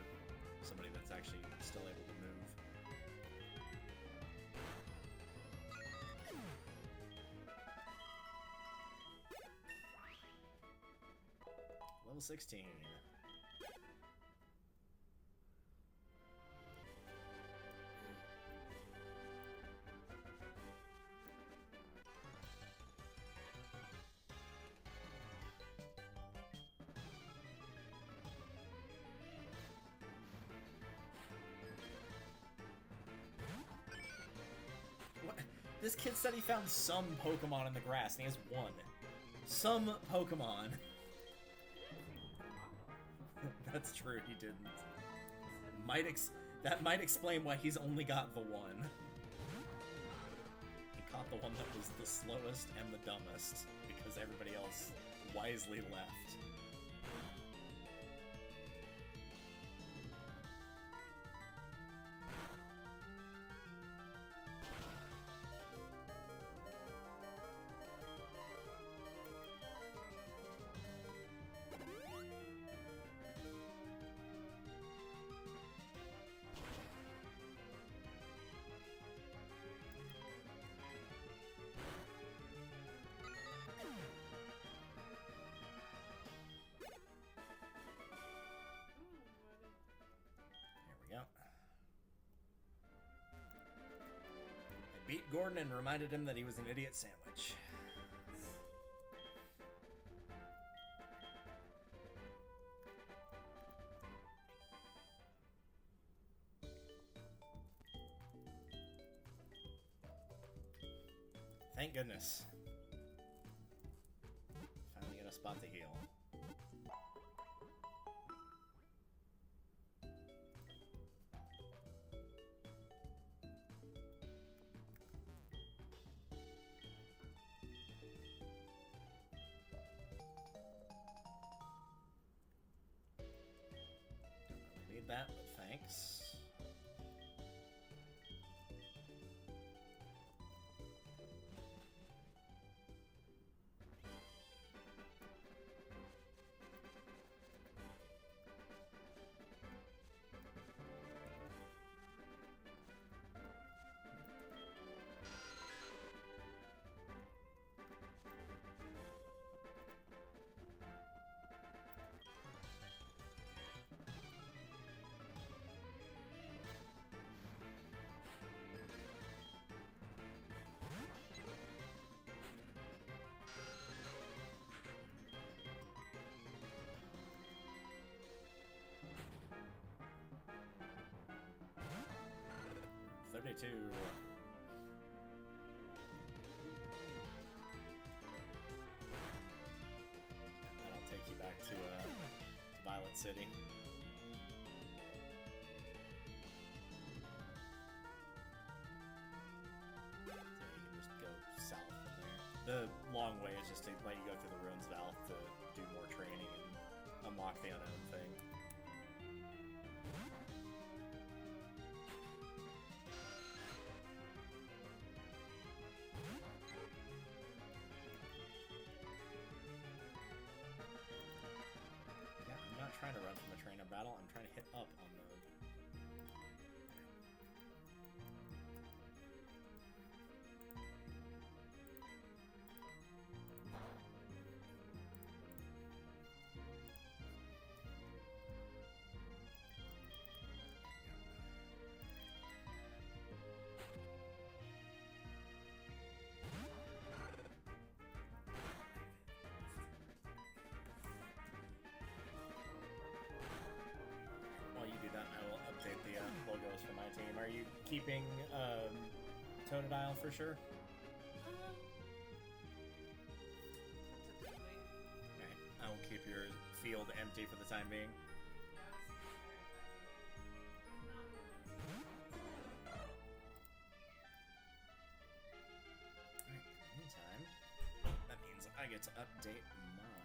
[SPEAKER 1] somebody that's actually still able to move. Level 16. This kid said he found some Pokemon in the grass, and he has 1. Some Pokemon. That's true, he didn't. That might explain why he's only got the 1. He caught the one that was the slowest and the dumbest, because everybody else wisely left. Beat Gordon and reminded him that he was an idiot sandwich. Thank goodness. Finally get a spot to heal. That, but thanks. And I'll take you back to Violet City. So you can just go south from there. The long way is just to let you go through the ruins of Alph to do more training and unlock the unknown thing. Trying to run from a train of battle, I'm trying to hit up on the... While you do that, I will update the logos for my team. Are you keeping Totodile for sure?
[SPEAKER 2] Tentatively.
[SPEAKER 1] Alright, I will keep your field empty for the time being. Alright, in the meantime, that means I get to update mine.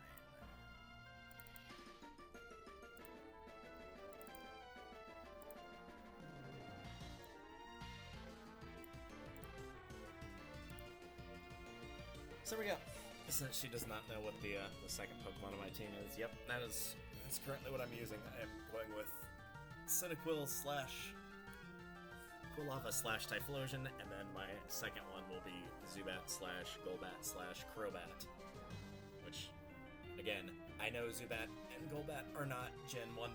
[SPEAKER 1] So there we go. Since she does not know what the second Pokemon on my team is, yep, that's currently what I'm using. I am going with Cyndaquil slash Quilava slash Typhlosion, and then my second one will be Zubat slash Golbat slash Crobat. Which, again, I know Zubat and Golbat are not Gen 1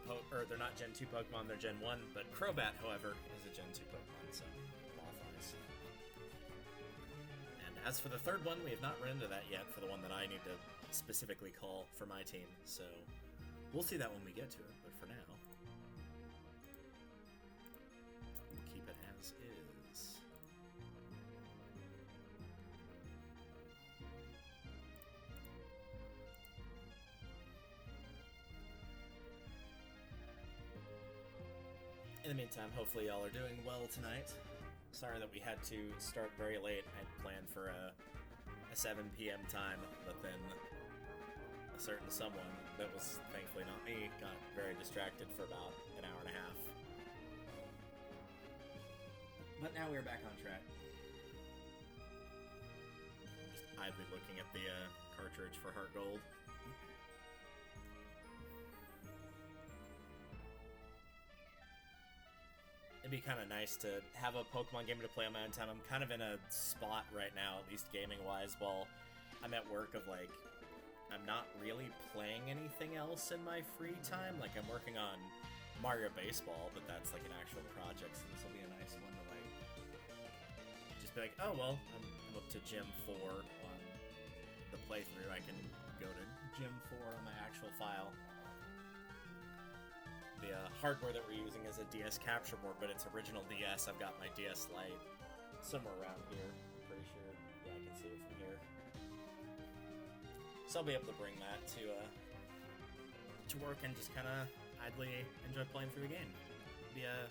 [SPEAKER 1] they're not Gen 2 Pokemon, they're Gen 1, but Crobat, however, is a Gen 2 Pokemon, so qualifies. And as for the third one, we have not run into that yet for the one that I need to specifically call for my team, so we'll see that when we get to it, but for now, we'll keep it as is. In the meantime, hopefully y'all are doing well tonight. Sorry that we had to start very late. I had planned for a 7 p.m. time, but then a certain someone that was thankfully not me got very distracted for about an hour and a half. But now we're back on track. Just idly looking at the cartridge for HeartGold. It'd be kind of nice to have a Pokemon game to play on my own time. I'm kind of in a spot right now, at least gaming-wise, while I'm at work of, like, I'm not really playing anything else in my free time. Like, I'm working on Mario Baseball, but that's, like, an actual project, so this will be a nice one to, like, just be like, oh, well, I'm up to Gym 4 on the playthrough. I can go to Gym 4 on my actual file. The hardware that we're using is a DS capture board, but it's original DS. I've got my DS Lite somewhere around here. I'm pretty sure. Yeah, I can see it from here. So I'll be able to bring that to work and just kind of idly enjoy playing through the game. It'll be a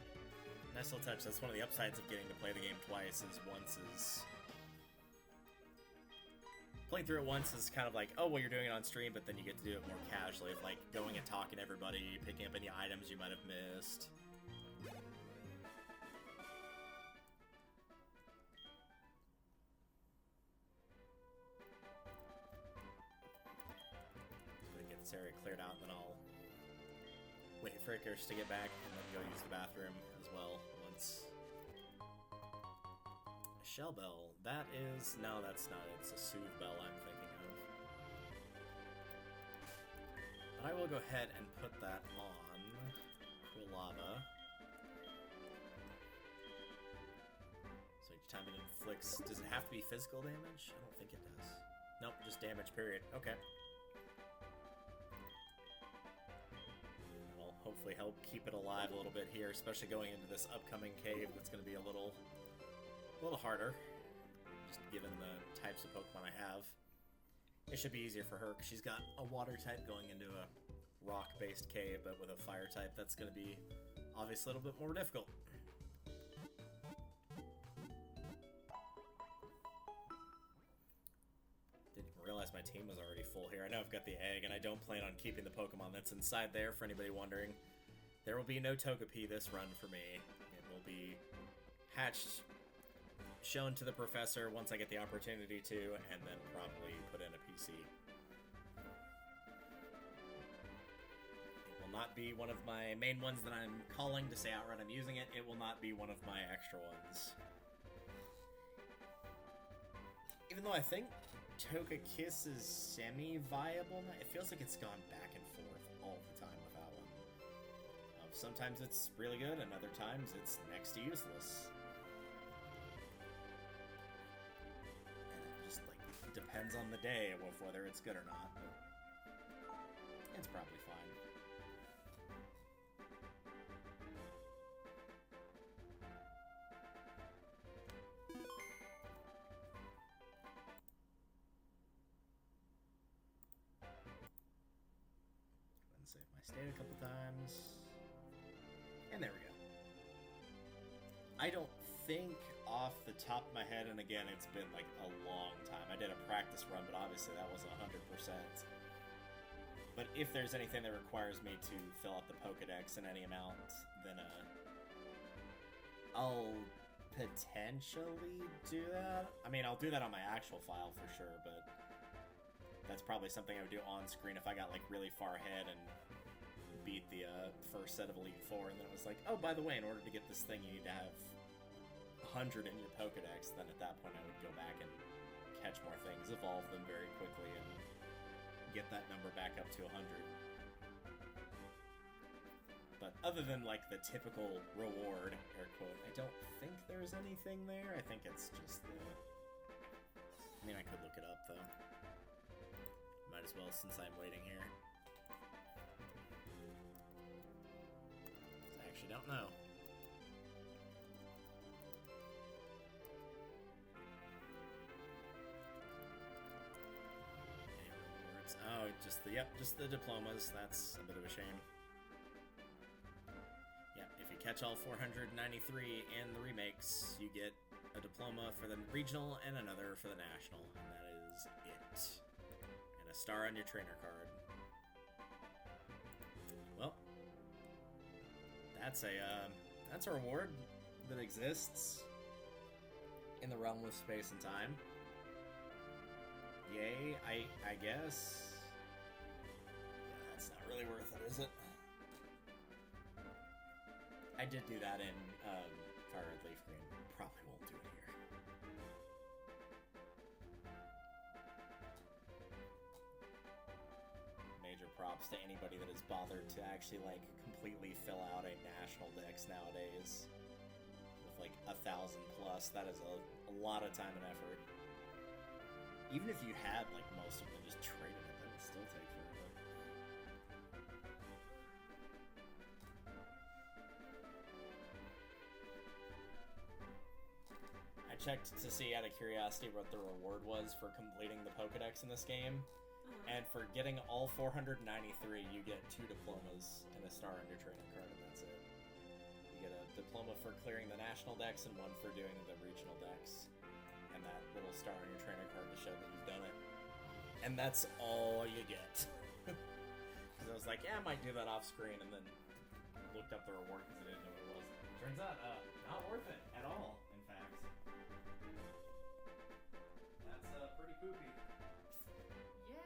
[SPEAKER 1] nice little touch. That's one of the upsides of getting to play the game twice. Playing through it once is kind of like, oh, well, you're doing it on stream, but then you get to do it more casually, of like going and talking to everybody, picking up any items you might have missed. So get this area cleared out, and then I'll wait for Icarus to get back, and then go use the bathroom as well once. Shell Bell. That is... No, that's not it. It's a Soothe Bell I'm thinking of. But I will go ahead and put that on Quilava. So each time it inflicts... Does it have to be physical damage? I don't think it does. Nope, just damage, period. Okay. That'll hopefully help keep it alive a little bit here, especially going into this upcoming cave that's going to be a little harder, just given the types of Pokemon I have. It should be easier for her, because she's got a water type going into a rock-based cave, but with a fire type, that's going to be obviously a little bit more difficult. Didn't even realize my team was already full here. I know I've got the egg, and I don't plan on keeping the Pokemon that's inside there, for anybody wondering. There will be no Togepi this run for me. It will be hatched, shown to the professor once I get the opportunity to, and then probably put in a PC. It will not be one of my main ones that I'm calling to say outright I'm using it. It will not be one of my extra ones. Even though I think Togekiss is semi-viable, it feels like it's gone back and forth all the time with that one. Sometimes it's really good, and other times it's next to useless. Depends on the day of whether it's good or not. It's probably fine. a couple times. And there we go. I don't think off the top of my head, and again, it's been like a long time. I did a practice run, but obviously that wasn't 100%. But if there's anything that requires me to fill out the Pokedex in any amount, then I'll potentially do that. I mean, I'll do that on my actual file for sure, but that's probably something I would do on screen if I got like really far ahead and beat the first set of Elite Four, and then it was like, oh, by the way, in order to get this thing, you need to have 100 in your Pokedex. Then at that point, I would go back and catch more things, evolve them very quickly, and get that number back up to 100. But other than like the typical reward, air quote, I don't think there's anything there. I think it's just the... I mean, I could look it up though. Might as well since I'm waiting here. I actually don't know. Oh, just the diplomas. That's a bit of a shame. Yeah, if you catch all 493 in the remakes, you get a diploma for the regional and another for the national, and that is it. And a star on your trainer card. Well, that's a reward that exists in the realm of space and time. Yay, I guess. Yeah, that's not really worth it, is it? I did do that in FireRed LeafGreen. Probably won't do it here. Major props to anybody that has bothered to actually like completely fill out a national dex nowadays with like 1,000 plus. That is a lot of time and effort. Even if you had, like, most of them just traded it, that would still take forever. I checked to see, out of curiosity, what the reward was for completing the Pokedex in this game. And for getting all 493, you get 2 diplomas and a star on your training card, and that's it. You get a diploma for clearing the national dex and one for doing the regional dex. And that little star on your trainer card to show that you've done it. And that's all you get. Because I was like, yeah, I might do that off screen, and then looked up the reward because I didn't know what it was. Turns out, not worth it at all, in fact. That's pretty poopy.
[SPEAKER 2] Yeah.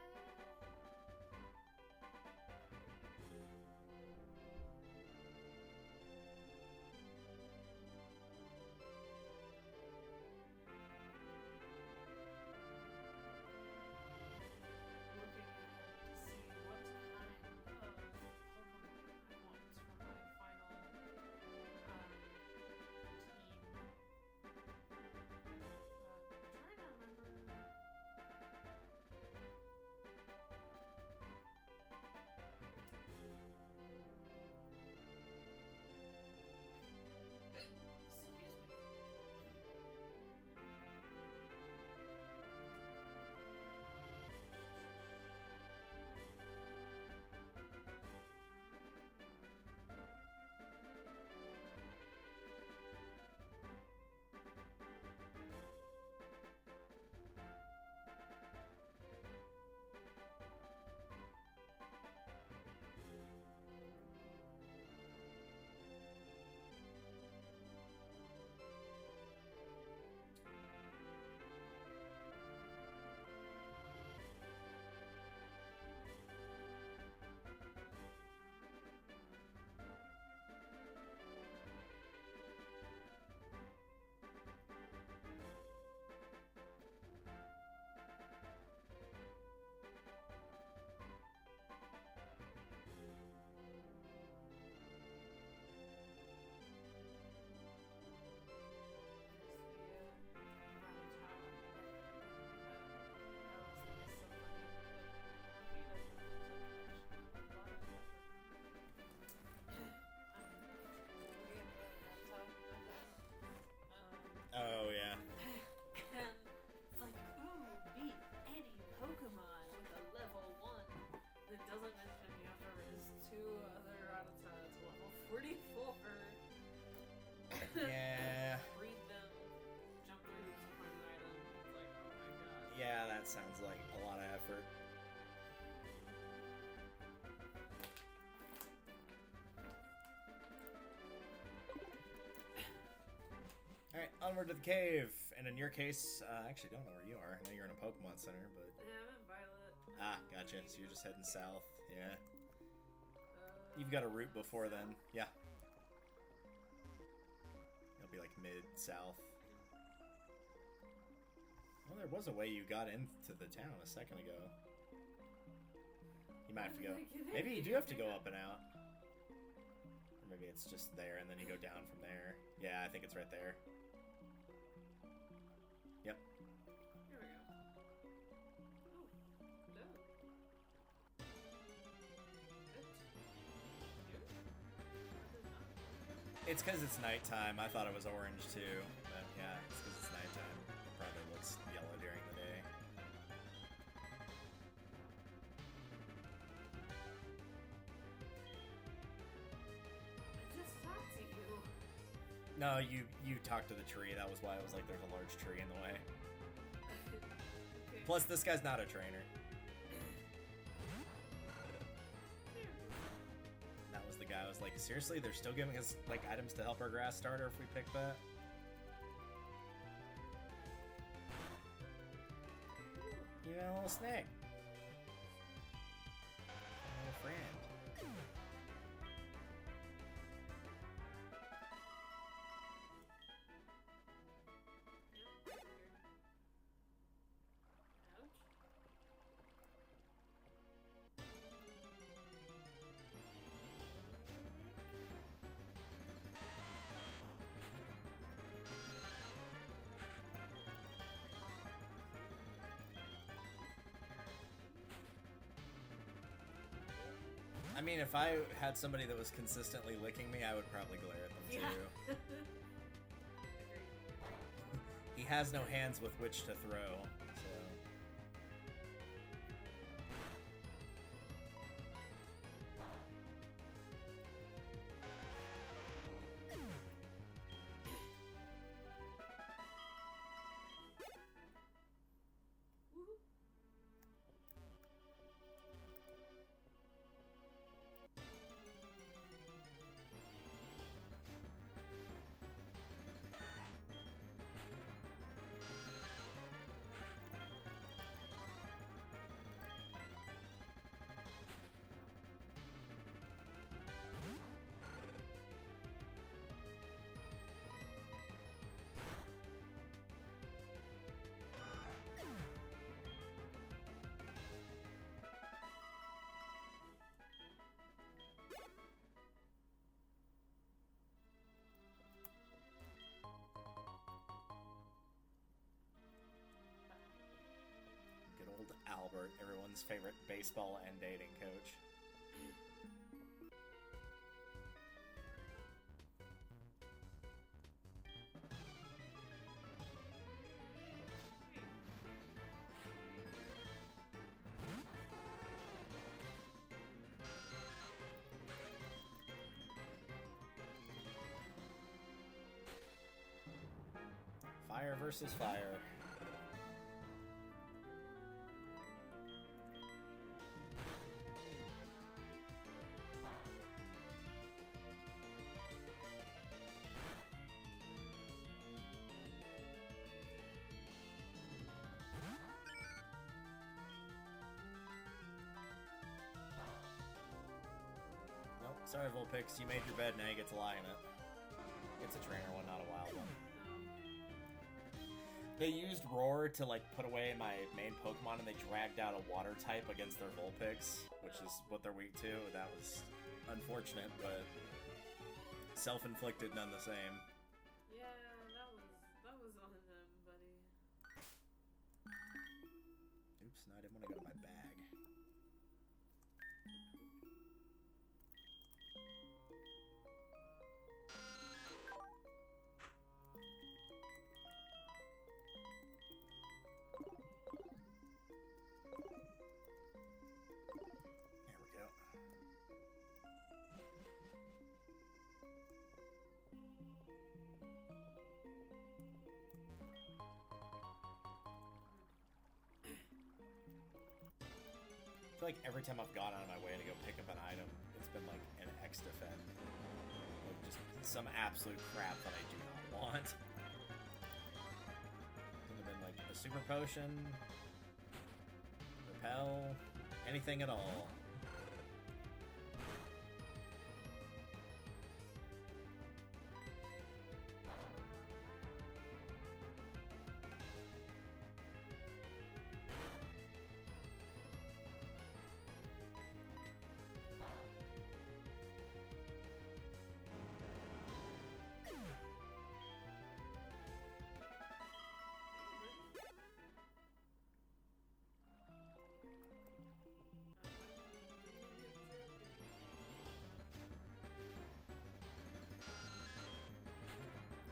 [SPEAKER 1] That sounds like a lot of effort. Alright, onward to the cave. And in your case, I actually don't know where you are. I know you're in a Pokemon Center, but...
[SPEAKER 2] Yeah, I'm in Violet.
[SPEAKER 1] Ah, gotcha. So you're just heading south. Yeah. You've got a route before then. Yeah. It'll be like mid-south. Well, there was a way you got into the town a second ago. You might have to go... Maybe you do have to go up and out. Or maybe it's just there and then you go down from there. Yeah, I think it's right there. Yep.
[SPEAKER 2] Here we go. Oh, hello.
[SPEAKER 1] It's because it's nighttime. I thought it was orange too, but yeah, it's because it's nighttime. It probably looks yellow during the day.
[SPEAKER 2] I just talked to you.
[SPEAKER 1] No, you talked to the tree. That was why it was like there's a large tree in the way.
[SPEAKER 2] Okay.
[SPEAKER 1] Plus, this guy's not a trainer. That was the guy. I was like, seriously, they're still giving us like items to help our grass starter if we pick that. Even a little snake. A little friend.
[SPEAKER 2] Ouch.
[SPEAKER 1] I mean, if I had somebody that was consistently licking me, I would probably glare at them
[SPEAKER 2] Yeah.
[SPEAKER 1] too.
[SPEAKER 2] Agreed.
[SPEAKER 1] He has no hands with which to throw, so...
[SPEAKER 2] Woohoo.
[SPEAKER 1] Good old Albert, everyone's favorite baseball and dating coach. Fire versus fire. Nope, sorry Vulpix, you made your bed, now you get to lie in it. It's a trainer one, not a wild one. They used Roar to like put away my main Pokemon and they dragged out a water type against their Vulpix, which is what they're weak to. That was unfortunate, but self-inflicted none the same.
[SPEAKER 2] Yeah, that was on them, buddy.
[SPEAKER 1] Oops, no, I didn't want to go to my bag. There we go. like every time I've gone out of my way to go pick up an item, it's been like an X defend. Like just some absolute crap that I do not want. Could have been like a super potion, repel, anything at all.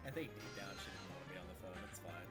[SPEAKER 1] I think deep down she didn't want to be on the phone, it's fine.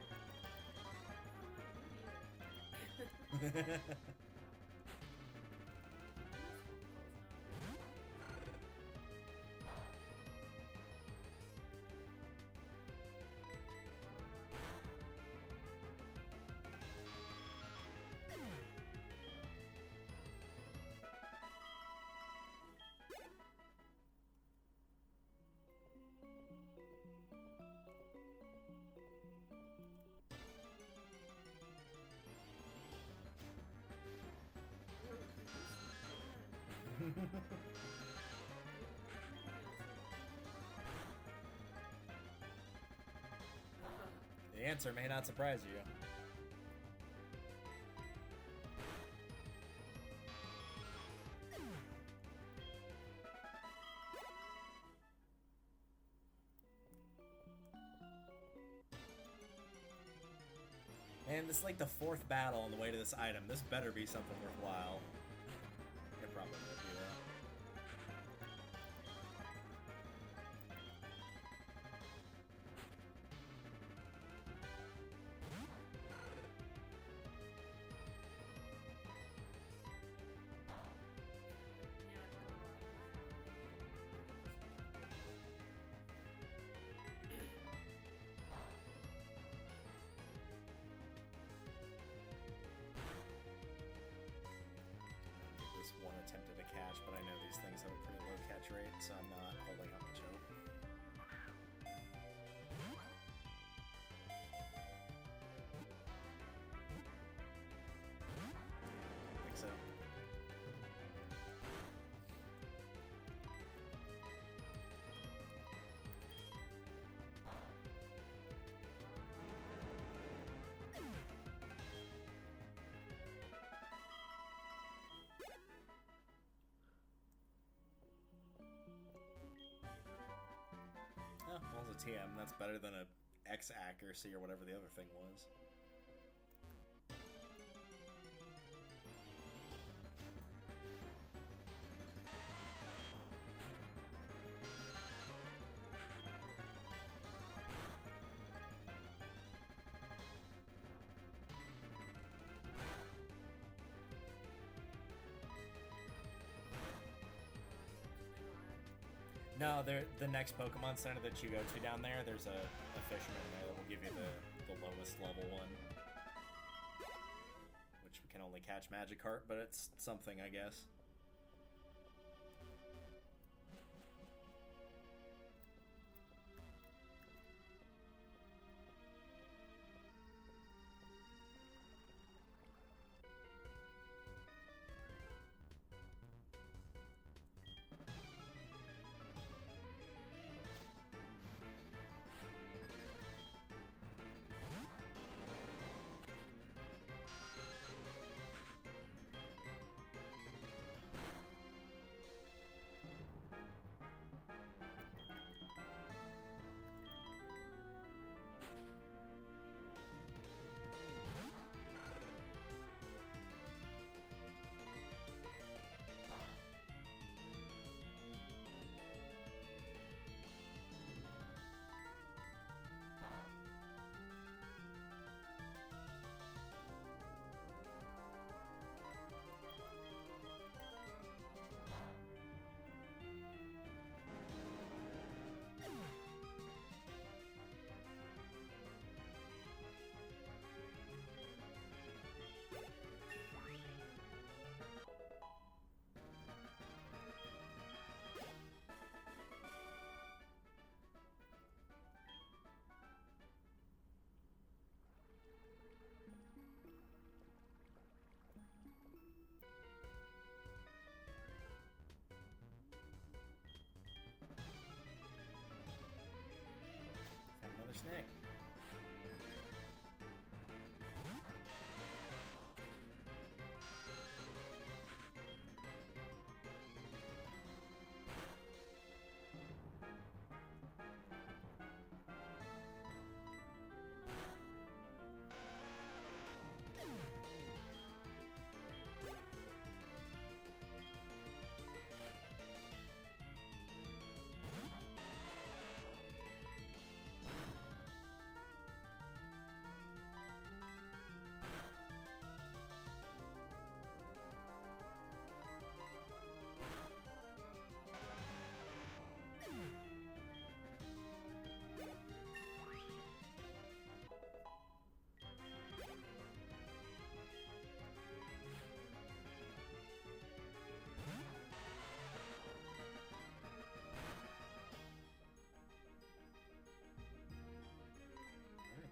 [SPEAKER 1] The answer may not surprise you. And this is like the 4th battle on the way to this item. This better be something worthwhile. It probably will be though. One attempted a catch, but I know these things have a pretty low catch rate, so I'm not holding up much hope. I think so. Oh, well, it's a TM. That's better than a X accuracy or whatever the other thing was. No, the next Pokemon Center that you go to down there, there's a fisherman there that will give you the lowest level one. Which can only catch Magikarp, but it's something, I guess.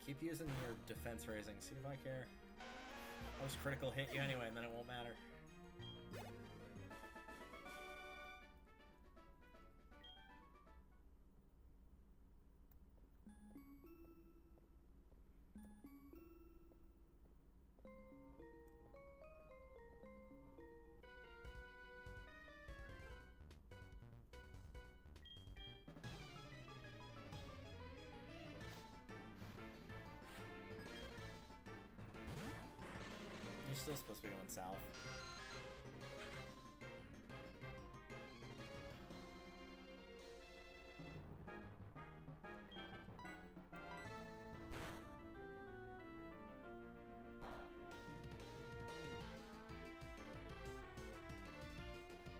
[SPEAKER 1] Keep using your defense raising. See if I care. Most critical hit you anyway, and then it won't matter. Still supposed to be going south.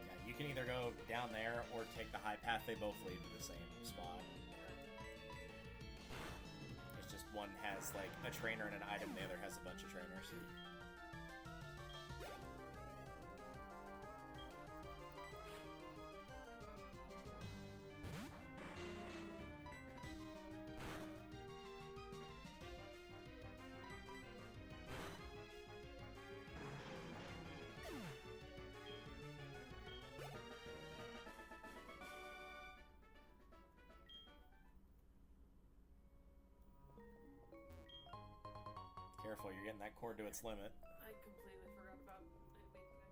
[SPEAKER 1] Yeah, you can either go down there or take the high path. They both lead to the same spot. It's just one has like a trainer and an item, the other has a bunch of trainers. Careful, you're getting that cord to its limit.
[SPEAKER 2] I completely forgot about it being connected.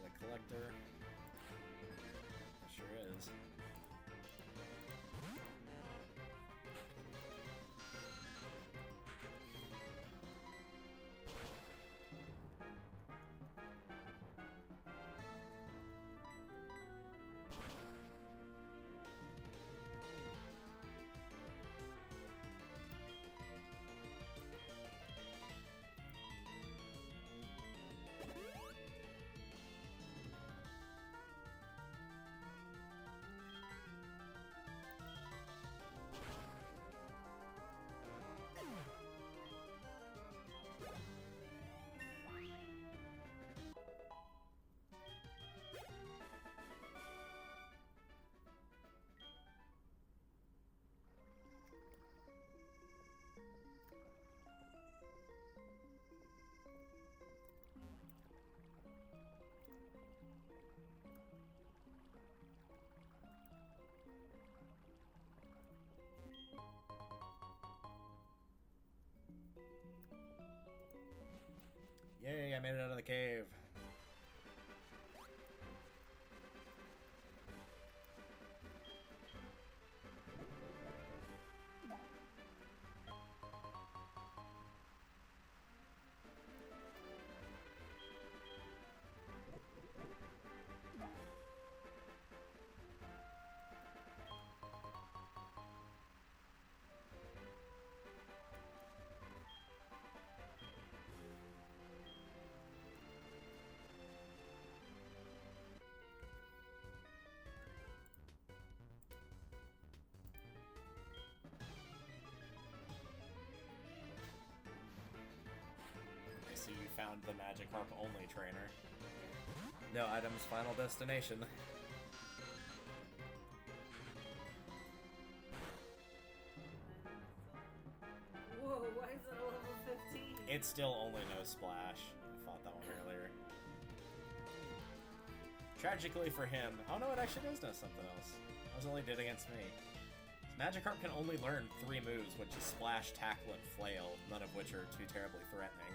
[SPEAKER 1] The collector. It sure is. Yay, I made it out of the cave. So you found the Magikarp only trainer. No items, final destination.
[SPEAKER 2] Whoa, why is it a level 15?
[SPEAKER 1] It's still only no splash. I fought that one earlier. Tragically for him, oh no, it actually does know something else. I was only did against me. Magikarp can only learn 3 moves, which is Splash, Tackle, and Flail, none of which are too terribly threatening.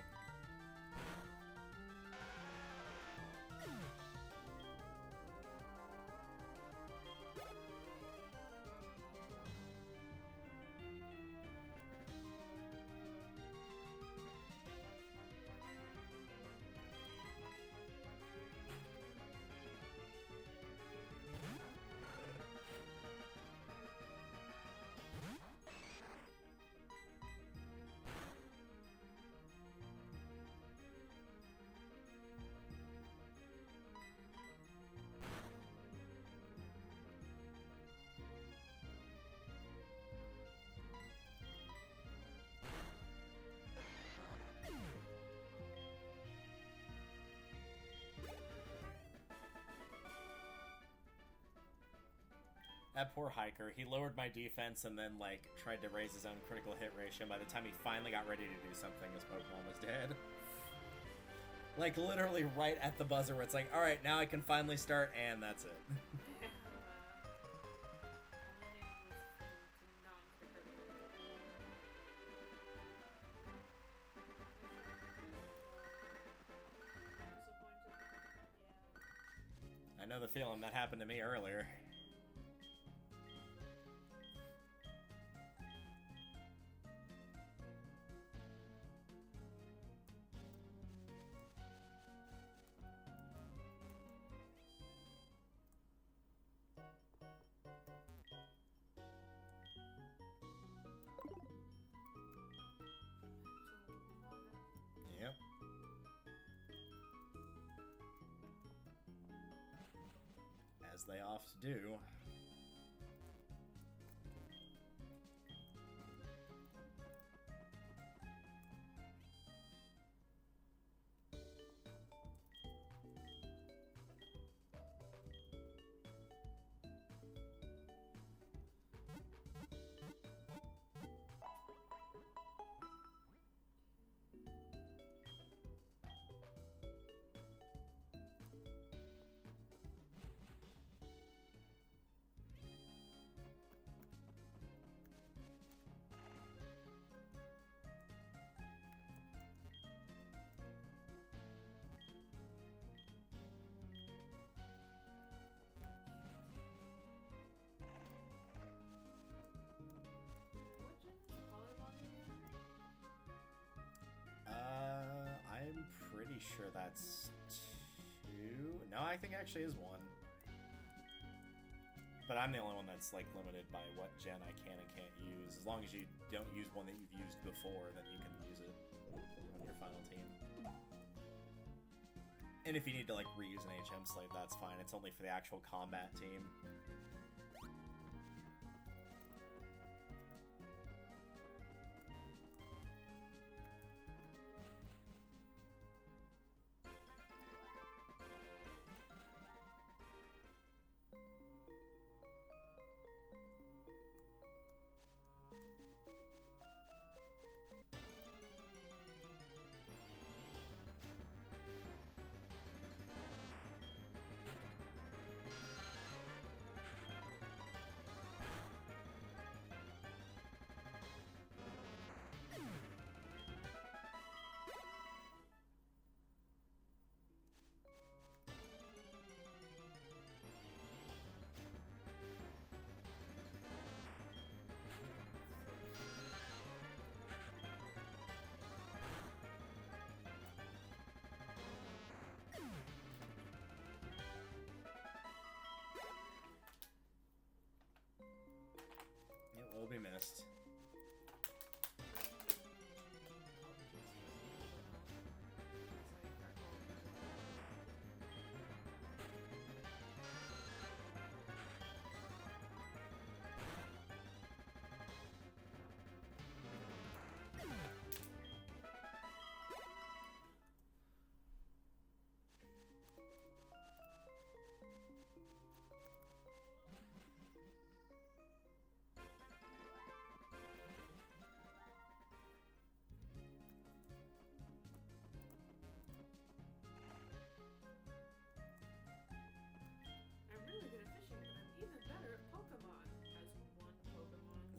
[SPEAKER 1] That poor hiker. He lowered my defense and then, like, tried to raise his own critical hit ratio. By the time he finally got ready to do something, his Pokemon was dead. Like, literally right at the buzzer where it's like, alright, now I can finally start, and that's it. I know the feeling. That happened to me earlier. Yep. As they oft do. I'm pretty sure that's 2. No, I think actually is 1. But I'm the only one that's like limited by what gen I can and can't use. As long as you don't use one that you've used before, then you can use it on your final team. And if you need to like reuse an HM slate, that's fine. It's only for the actual combat team. It will be missed.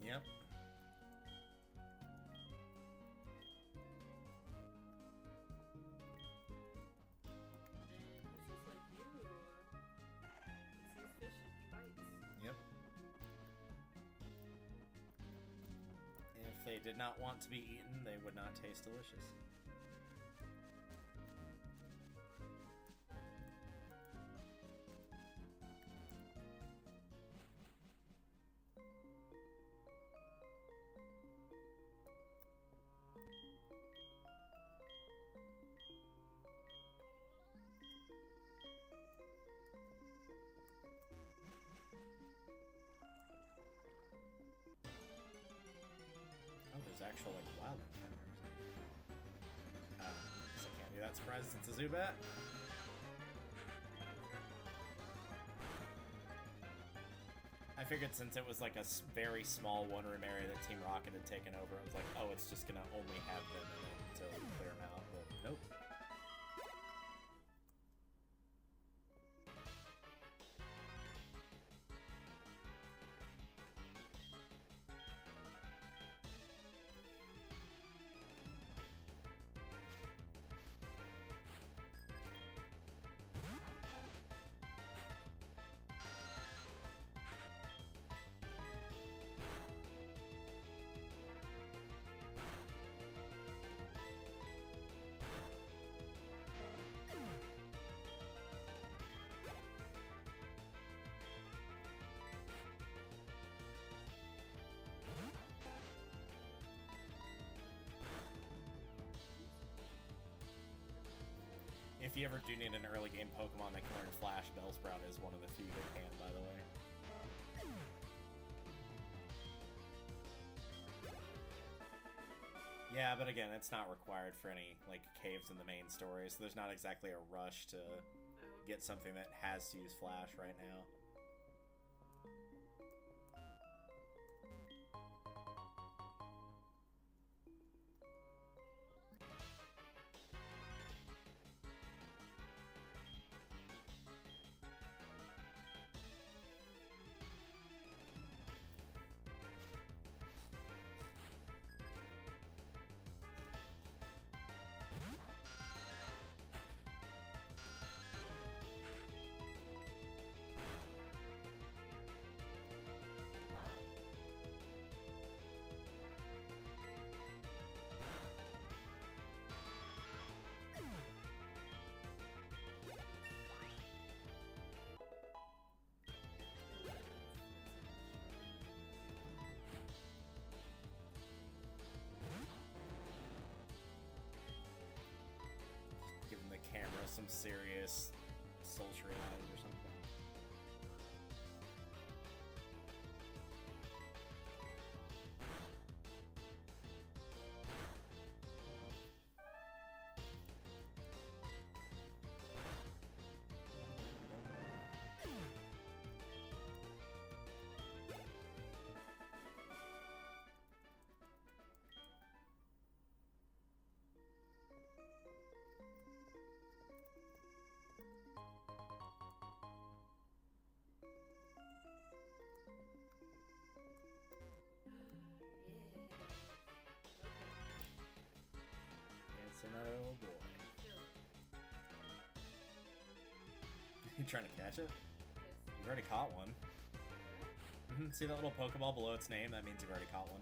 [SPEAKER 1] Yep. Yep. If they did not want to be eaten, they would not taste delicious. Actual like wild encounters. So I can't do that surprise since it's a Zubat. I figured since it was like a very small one-room area that Team Rocket had taken over, it was like, oh, it's just gonna only have them in it to clear them out. But nope. If you ever do need an early game Pokemon that can learn Flash, Bellsprout is one of the few that can, by the way. Yeah, but again, it's not required for any, like, caves in the main story, so there's not exactly a rush to get something that has to use Flash right now. Camera some serious sultry eyes or something. Another little boy. You trying to catch it?
[SPEAKER 2] Yes.
[SPEAKER 1] You've already caught one. See that little Pokeball below its name? That means you've already caught one.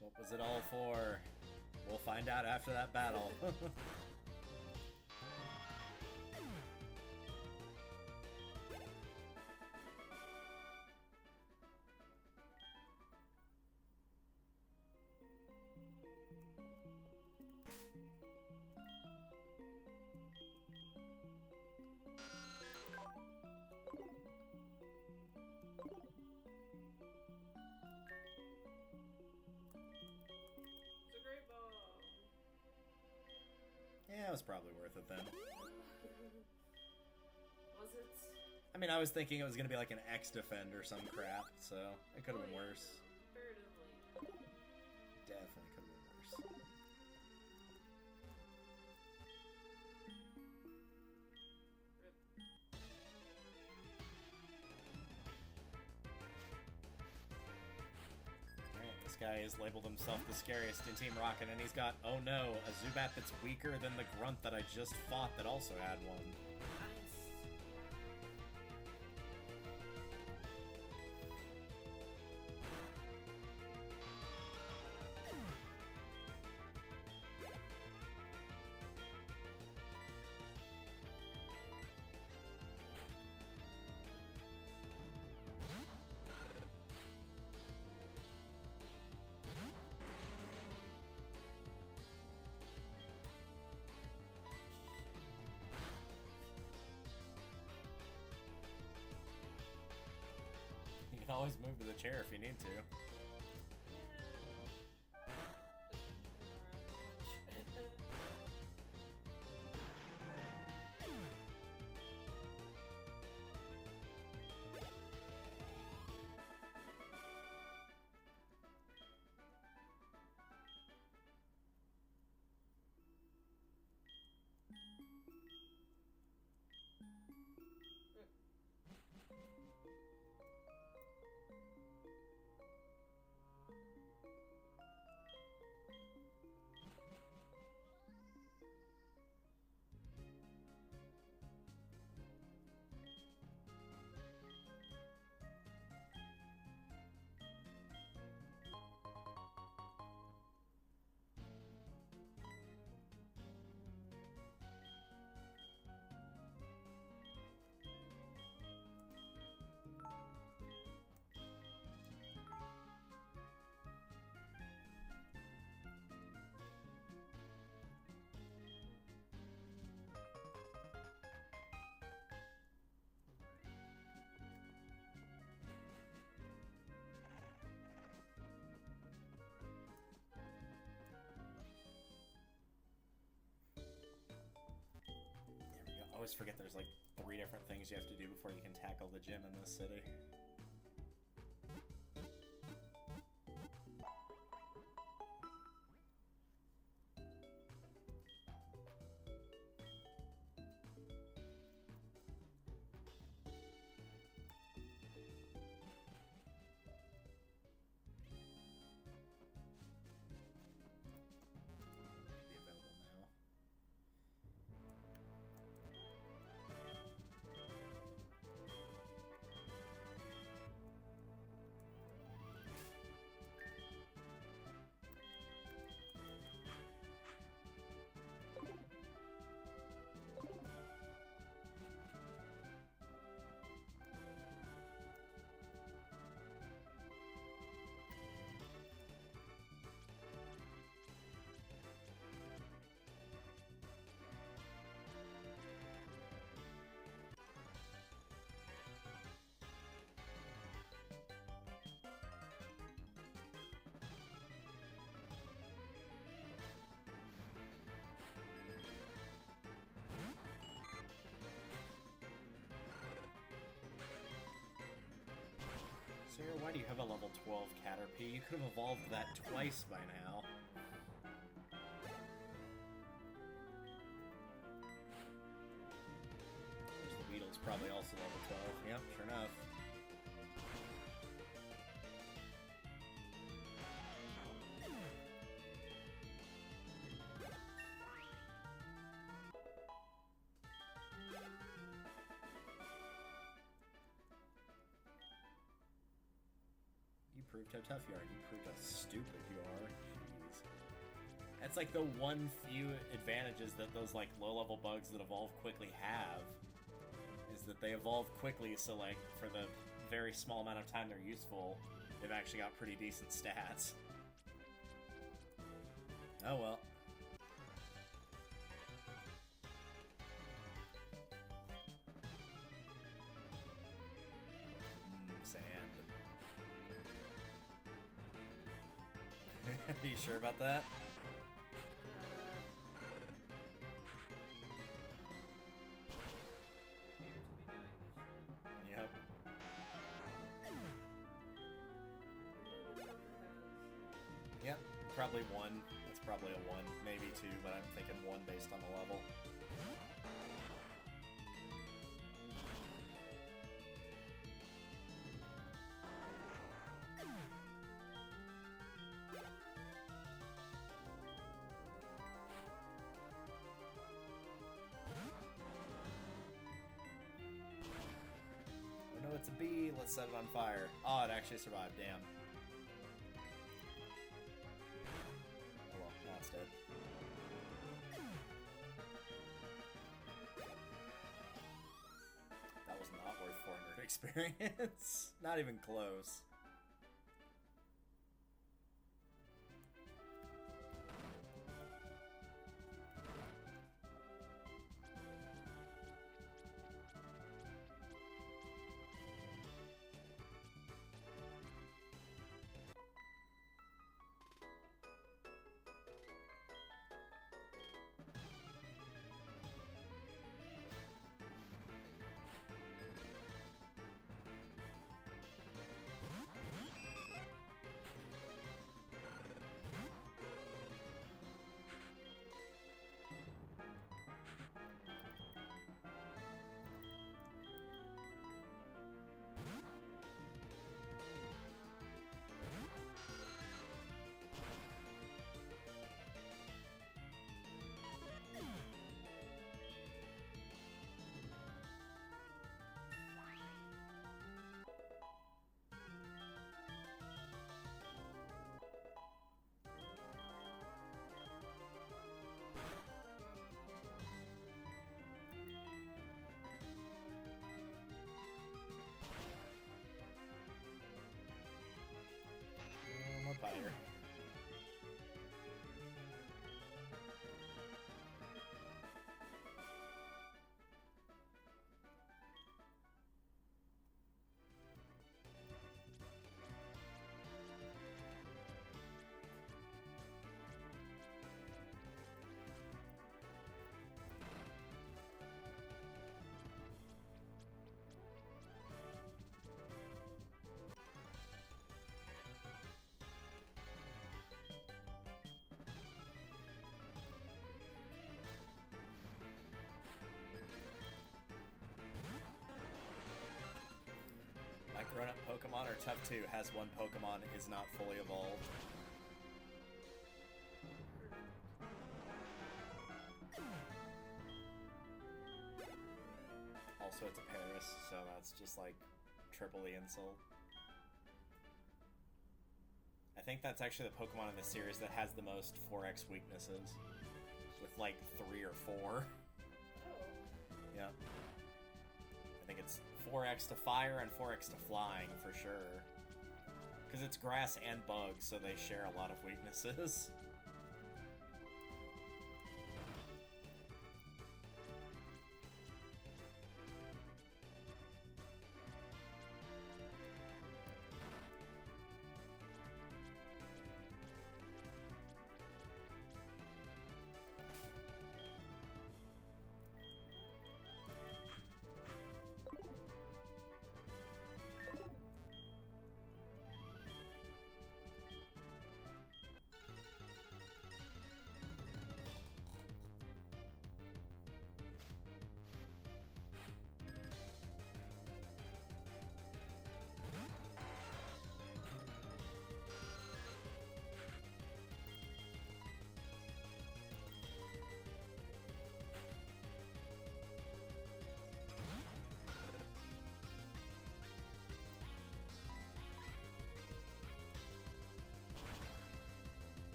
[SPEAKER 1] What was it all for? We'll find out after that battle. Yeah, it was probably worth it then.
[SPEAKER 2] Was it?
[SPEAKER 1] I mean, I was thinking it was gonna be like an X defend or some crap, so it could have been worse.
[SPEAKER 2] Comparatively.
[SPEAKER 1] Definitely could have been worse. This guy has labeled himself the scariest in Team Rocket, and he's got, oh no, a Zubat that's weaker than the Grunt that I just fought that also had one.
[SPEAKER 2] Nice.
[SPEAKER 1] always move to the chair if you need to. I always forget there's like 3 different things you have to do before you can tackle the gym in this city. Sarah, why do you have a level 12 Caterpie? You could have evolved that twice by now. There's the Weedle's probably also level 12. Yep, sure enough. You proved how tough you are. You proved how stupid you are. Jeez. That's like the one few advantages that those like low-level bugs that evolve quickly have, is that they evolve quickly, so like for the very small amount of time they're useful, they've actually got pretty decent stats. Oh well. Sand. Are you sure about that? Yep. Yep, probably 1. That's probably a 1, maybe 2, but I'm thinking 1 based on the level. Oh no, it's a bee. Let's set it on fire. Oh, it actually survived. Damn. Oh well, now it's dead. That was not worth 400 experience. Not even close. Grown-up Pokemon are tough too. Has one Pokemon is not fully evolved. Also, it's a Paris, so that's just like triple the insult. I think that's actually the Pokemon in the series that has the most 4x weaknesses. With like 3 or 4. Yeah. I think it's 4x to fire and 4x to flying for sure. Because it's grass and bugs, so they share a lot of weaknesses.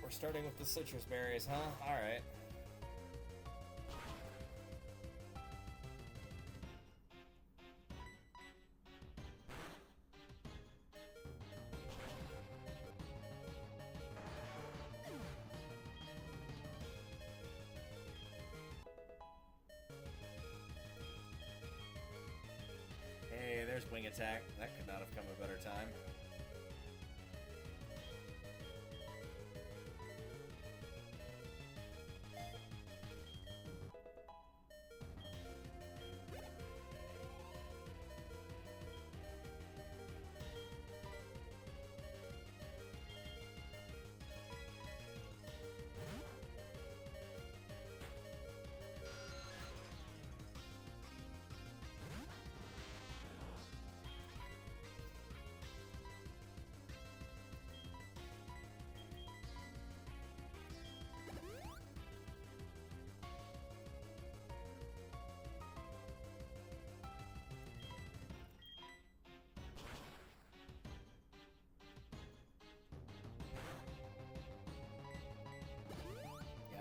[SPEAKER 1] We're starting with the citrus berries, huh? Alright. Hey, there's Wing Attack. That could not have come a better time.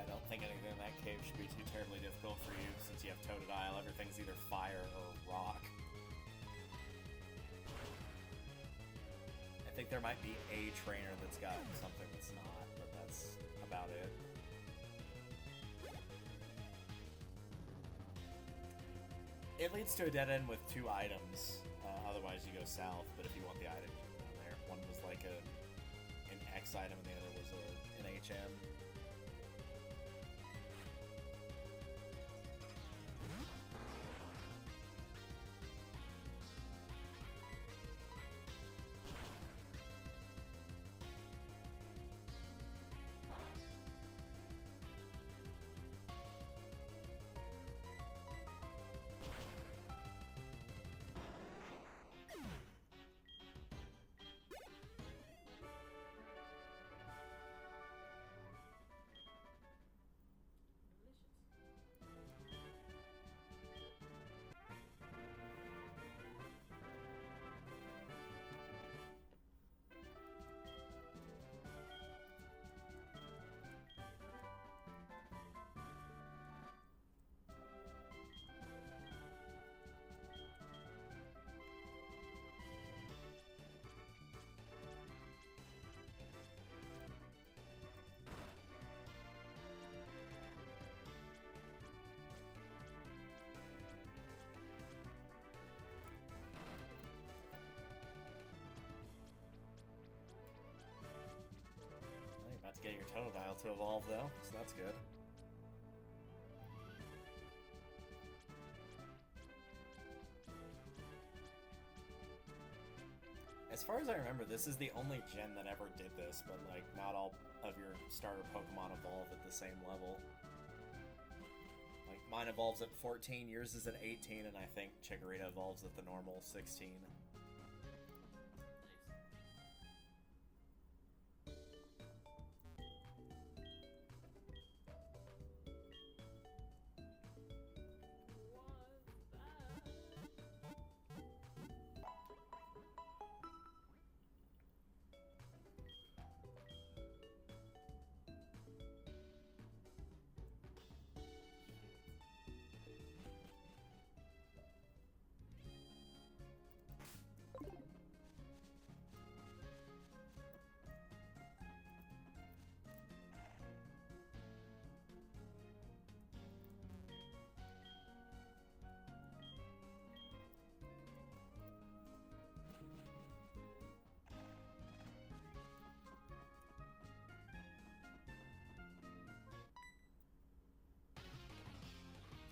[SPEAKER 1] I think anything in that cave should be too terribly difficult for you, since you have Totodile. Everything's either fire or rock. I think there might be a trainer that's got something that's not, but that's about it. It leads to a dead end with 2 items, otherwise you go south, but if you want the item, you go down there. One was like an X item and the other was an HM. About to get your Totodile to evolve though, so that's good. As far as I remember, this is the only gen that ever did this, but like not all of your starter Pokemon evolve at the same level. Like Mine evolves at 14, yours is at 18, and I think Chikorita evolves at the normal 16.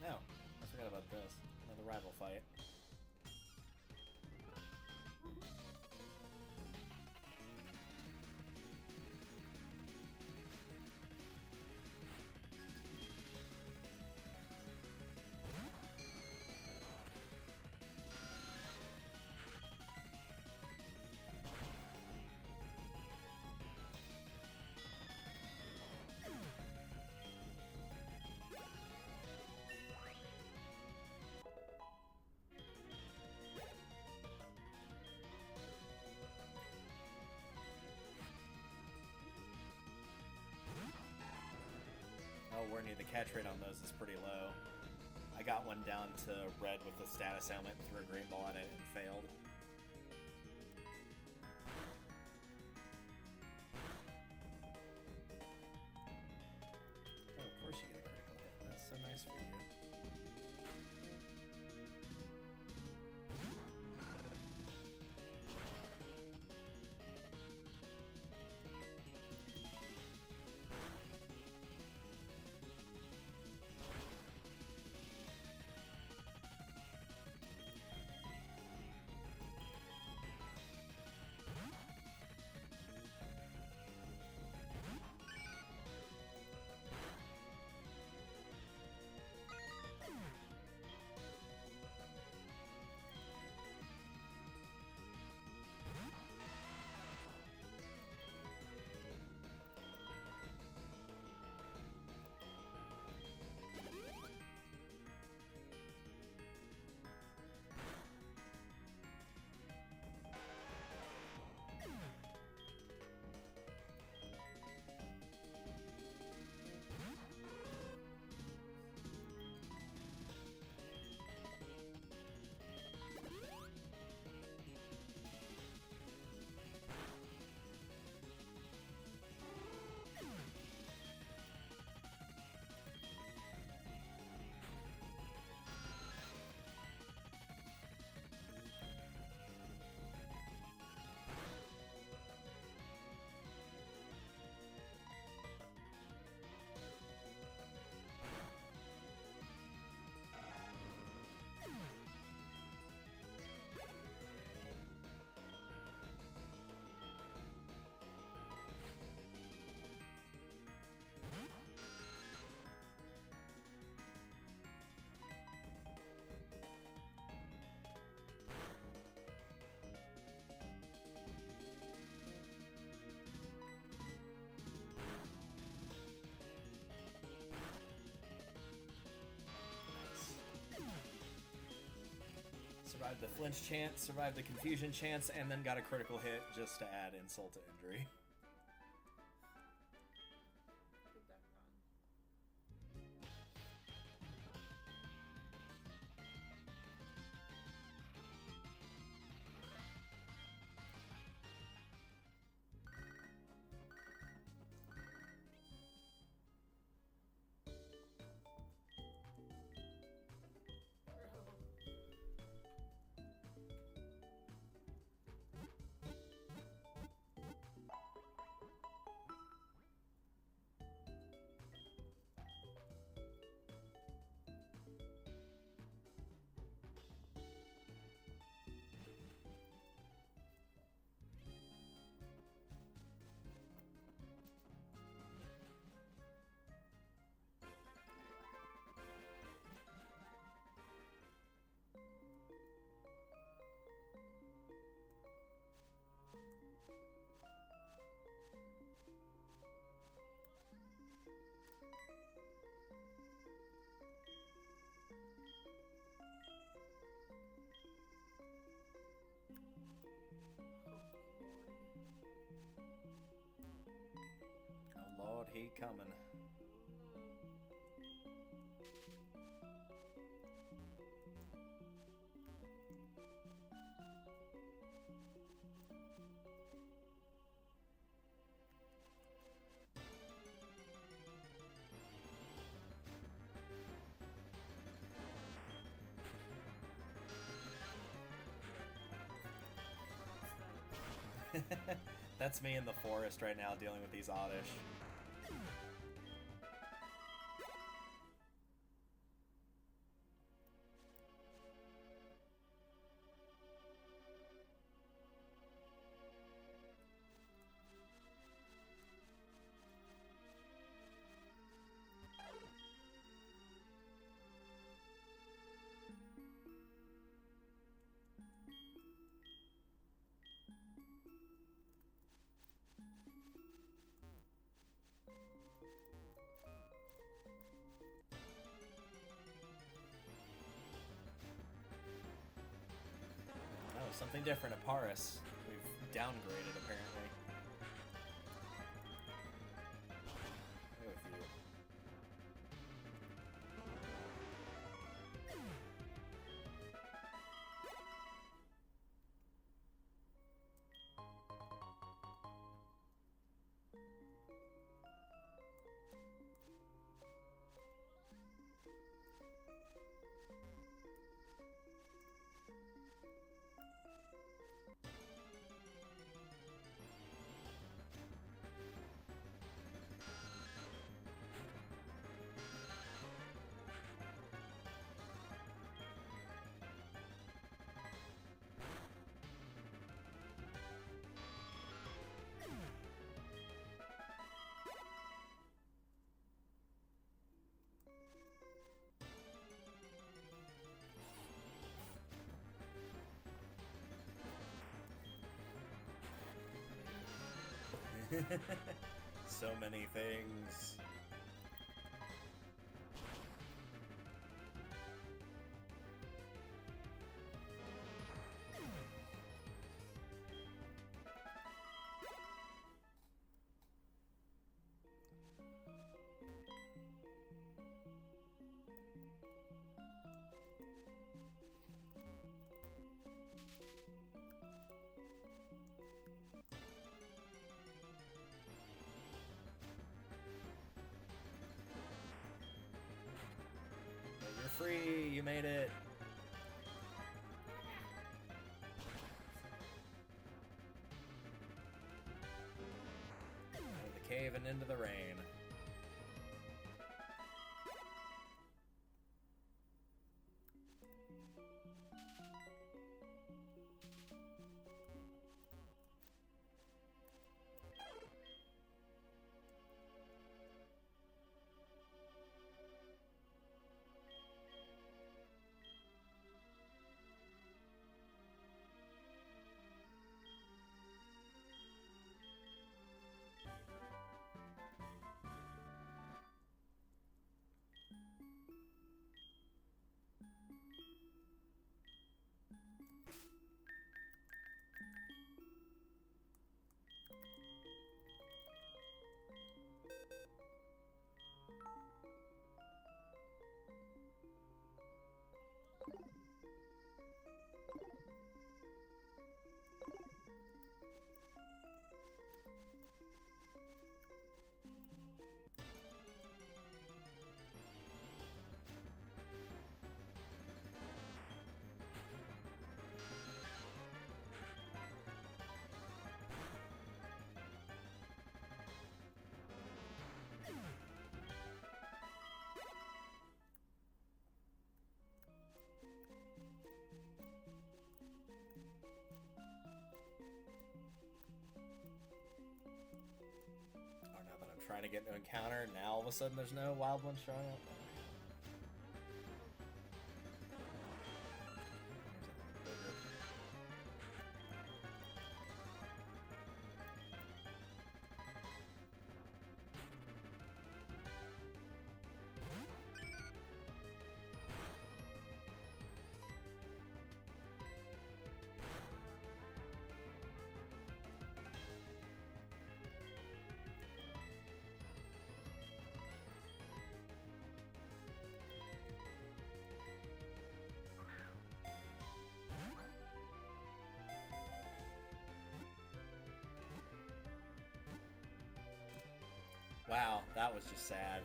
[SPEAKER 1] Oh, I forgot about this. Another rival fight. Oh, Warney, the catch rate on those is pretty low. I got one down to red with the status ailment, threw a green ball at it, and failed. Oh, of course you get a critical hit. That's so nice for you. Survived the flinch chance, survived the confusion chance, and then got a critical hit just to add insult to injury. he coming. That's me in the forest right now dealing with these Oddish. Something different at Paris. We've downgraded, apparently. Go with you. So many things. You're free! You made it! Out of the cave and into the rain. Trying to get into encounter, now all of a sudden there's no wild ones showing up. That was just sad.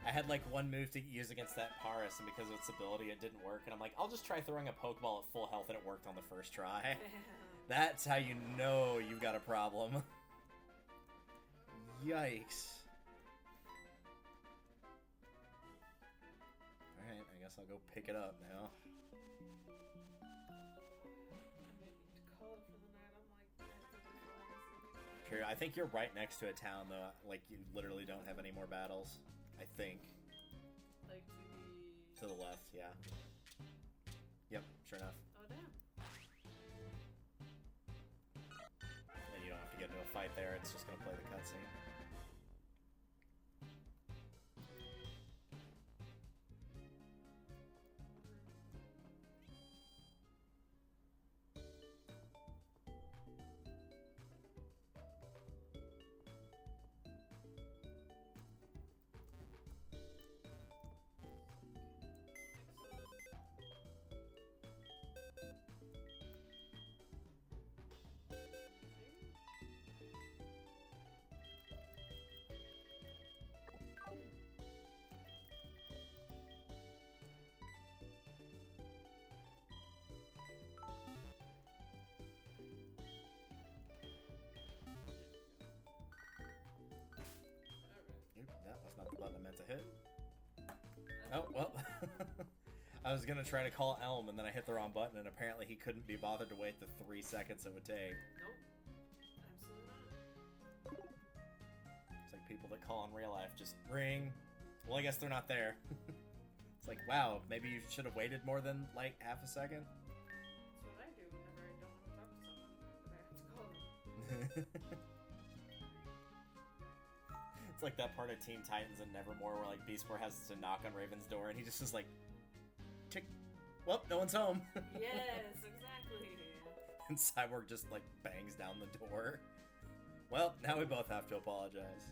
[SPEAKER 1] I had like one move to use against that Paris, and because of its ability, it didn't work. And I'm like, I'll just try throwing a Pokeball at full health, and it worked on the first try. That's how you know you've got a problem. Yikes. Alright, I guess I'll go pick it up now. I think you're right next to a town, though. Like, you literally don't have any more battles. I think.
[SPEAKER 2] Like
[SPEAKER 1] to the left, yeah. Yep, sure enough.
[SPEAKER 2] Oh, damn.
[SPEAKER 1] And you don't have to get into a fight there, it's just gonna play the cutscene. That was not the button I meant to hit. Oh, well. I was gonna try to call Elm, and then I hit the wrong button, and apparently he couldn't be bothered to wait the 3 seconds it would take.
[SPEAKER 2] Nope. Absolutely not.
[SPEAKER 1] It's like people that call in real life, just ring. Well, I guess they're not there. It's like, wow, maybe you should have waited more than, like, half a second.
[SPEAKER 2] That's what I do whenever I don't want to talk to someone, but I have to call them.
[SPEAKER 1] It's like that part of Teen Titans and Nevermore where like Beast Boy has to knock on Raven's door and he just is like, tick, well, no one's home.
[SPEAKER 2] Yes, exactly.
[SPEAKER 1] And Cyborg just like bangs down the door. Well, now we both have to apologize.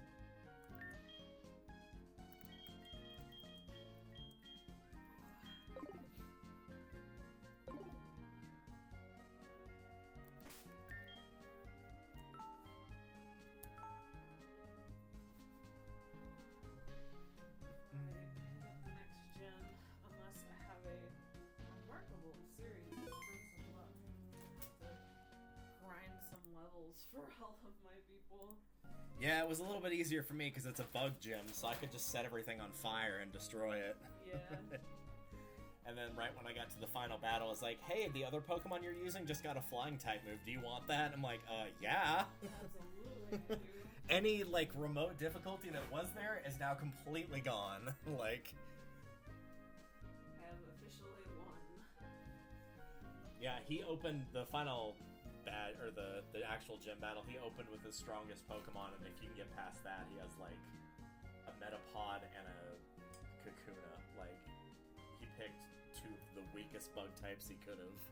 [SPEAKER 2] For all of my people.
[SPEAKER 1] Yeah, it was a little bit easier for me because it's a bug gym, so I could just set everything on fire and destroy it.
[SPEAKER 2] Yeah.
[SPEAKER 1] And then right when I got to the final battle, it's like, hey, the other Pokemon you're using just got a flying type move. Do you want that? I'm like, yeah.
[SPEAKER 2] Absolutely, dude.
[SPEAKER 1] Any, like, remote difficulty that was there is now completely gone. Like...
[SPEAKER 2] I have officially won.
[SPEAKER 1] Yeah, he opened the final... the actual gym battle, he opened with his strongest Pokemon, and if you can get past that, he has, like, a Metapod and a Kakuna. Like, he picked two of the weakest bug types he could have.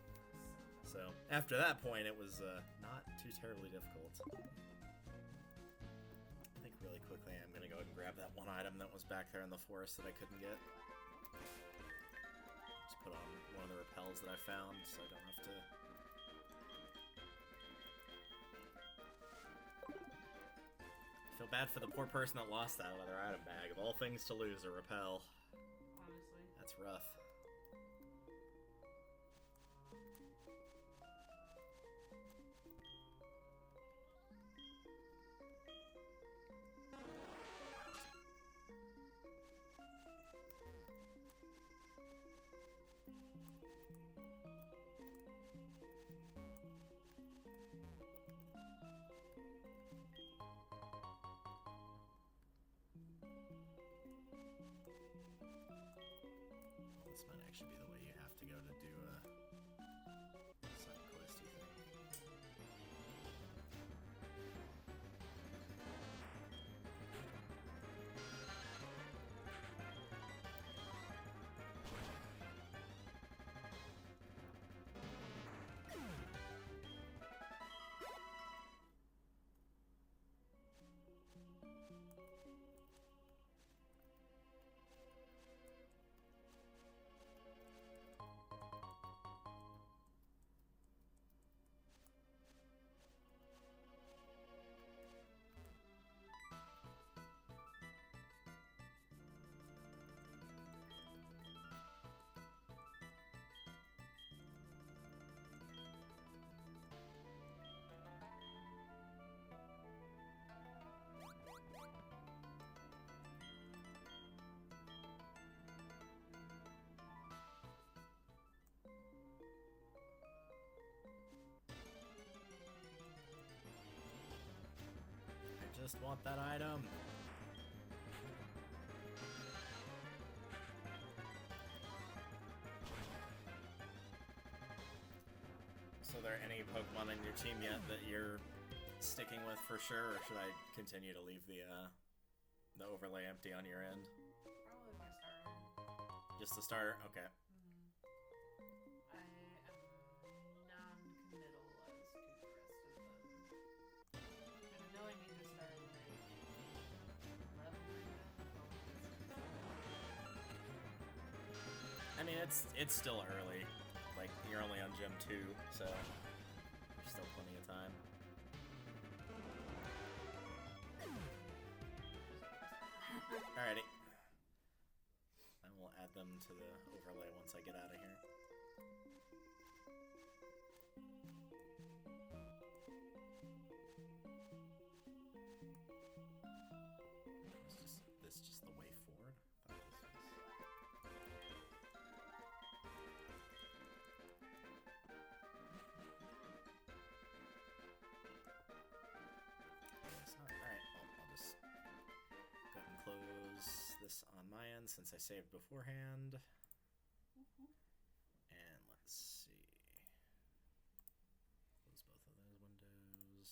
[SPEAKER 1] So, after that point, it was, not too terribly difficult. I think really quickly I'm gonna go ahead and grab that one item that was back there in the forest that I couldn't get. Just put on one of the repels that I found, so I don't have to... Feel bad for the poor person that lost that other item bag. Of all things to lose, a repel.
[SPEAKER 2] Honestly.
[SPEAKER 1] That's rough. This might actually be the way you have to go to do a side questy thing. want that item. So are there any Pokemon in your team yet that you're sticking with for sure, or should I continue to leave the overlay empty on your end?
[SPEAKER 2] Probably my starter.
[SPEAKER 1] Just the starter? Okay.
[SPEAKER 2] I am non-committal as to the rest of them. I know I need to start like leveling them.
[SPEAKER 1] I mean, it's still early. Like, you're only on Gym 2, so there's still plenty of time. Alrighty. I will add them to the overlay once I get out of here. Is this just the way forward? I thought this was... It's not. Alright, well, I'll just go ahead and close this on my end since I saved beforehand. And let's see. Close both of those windows.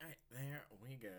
[SPEAKER 1] Alright, there we go.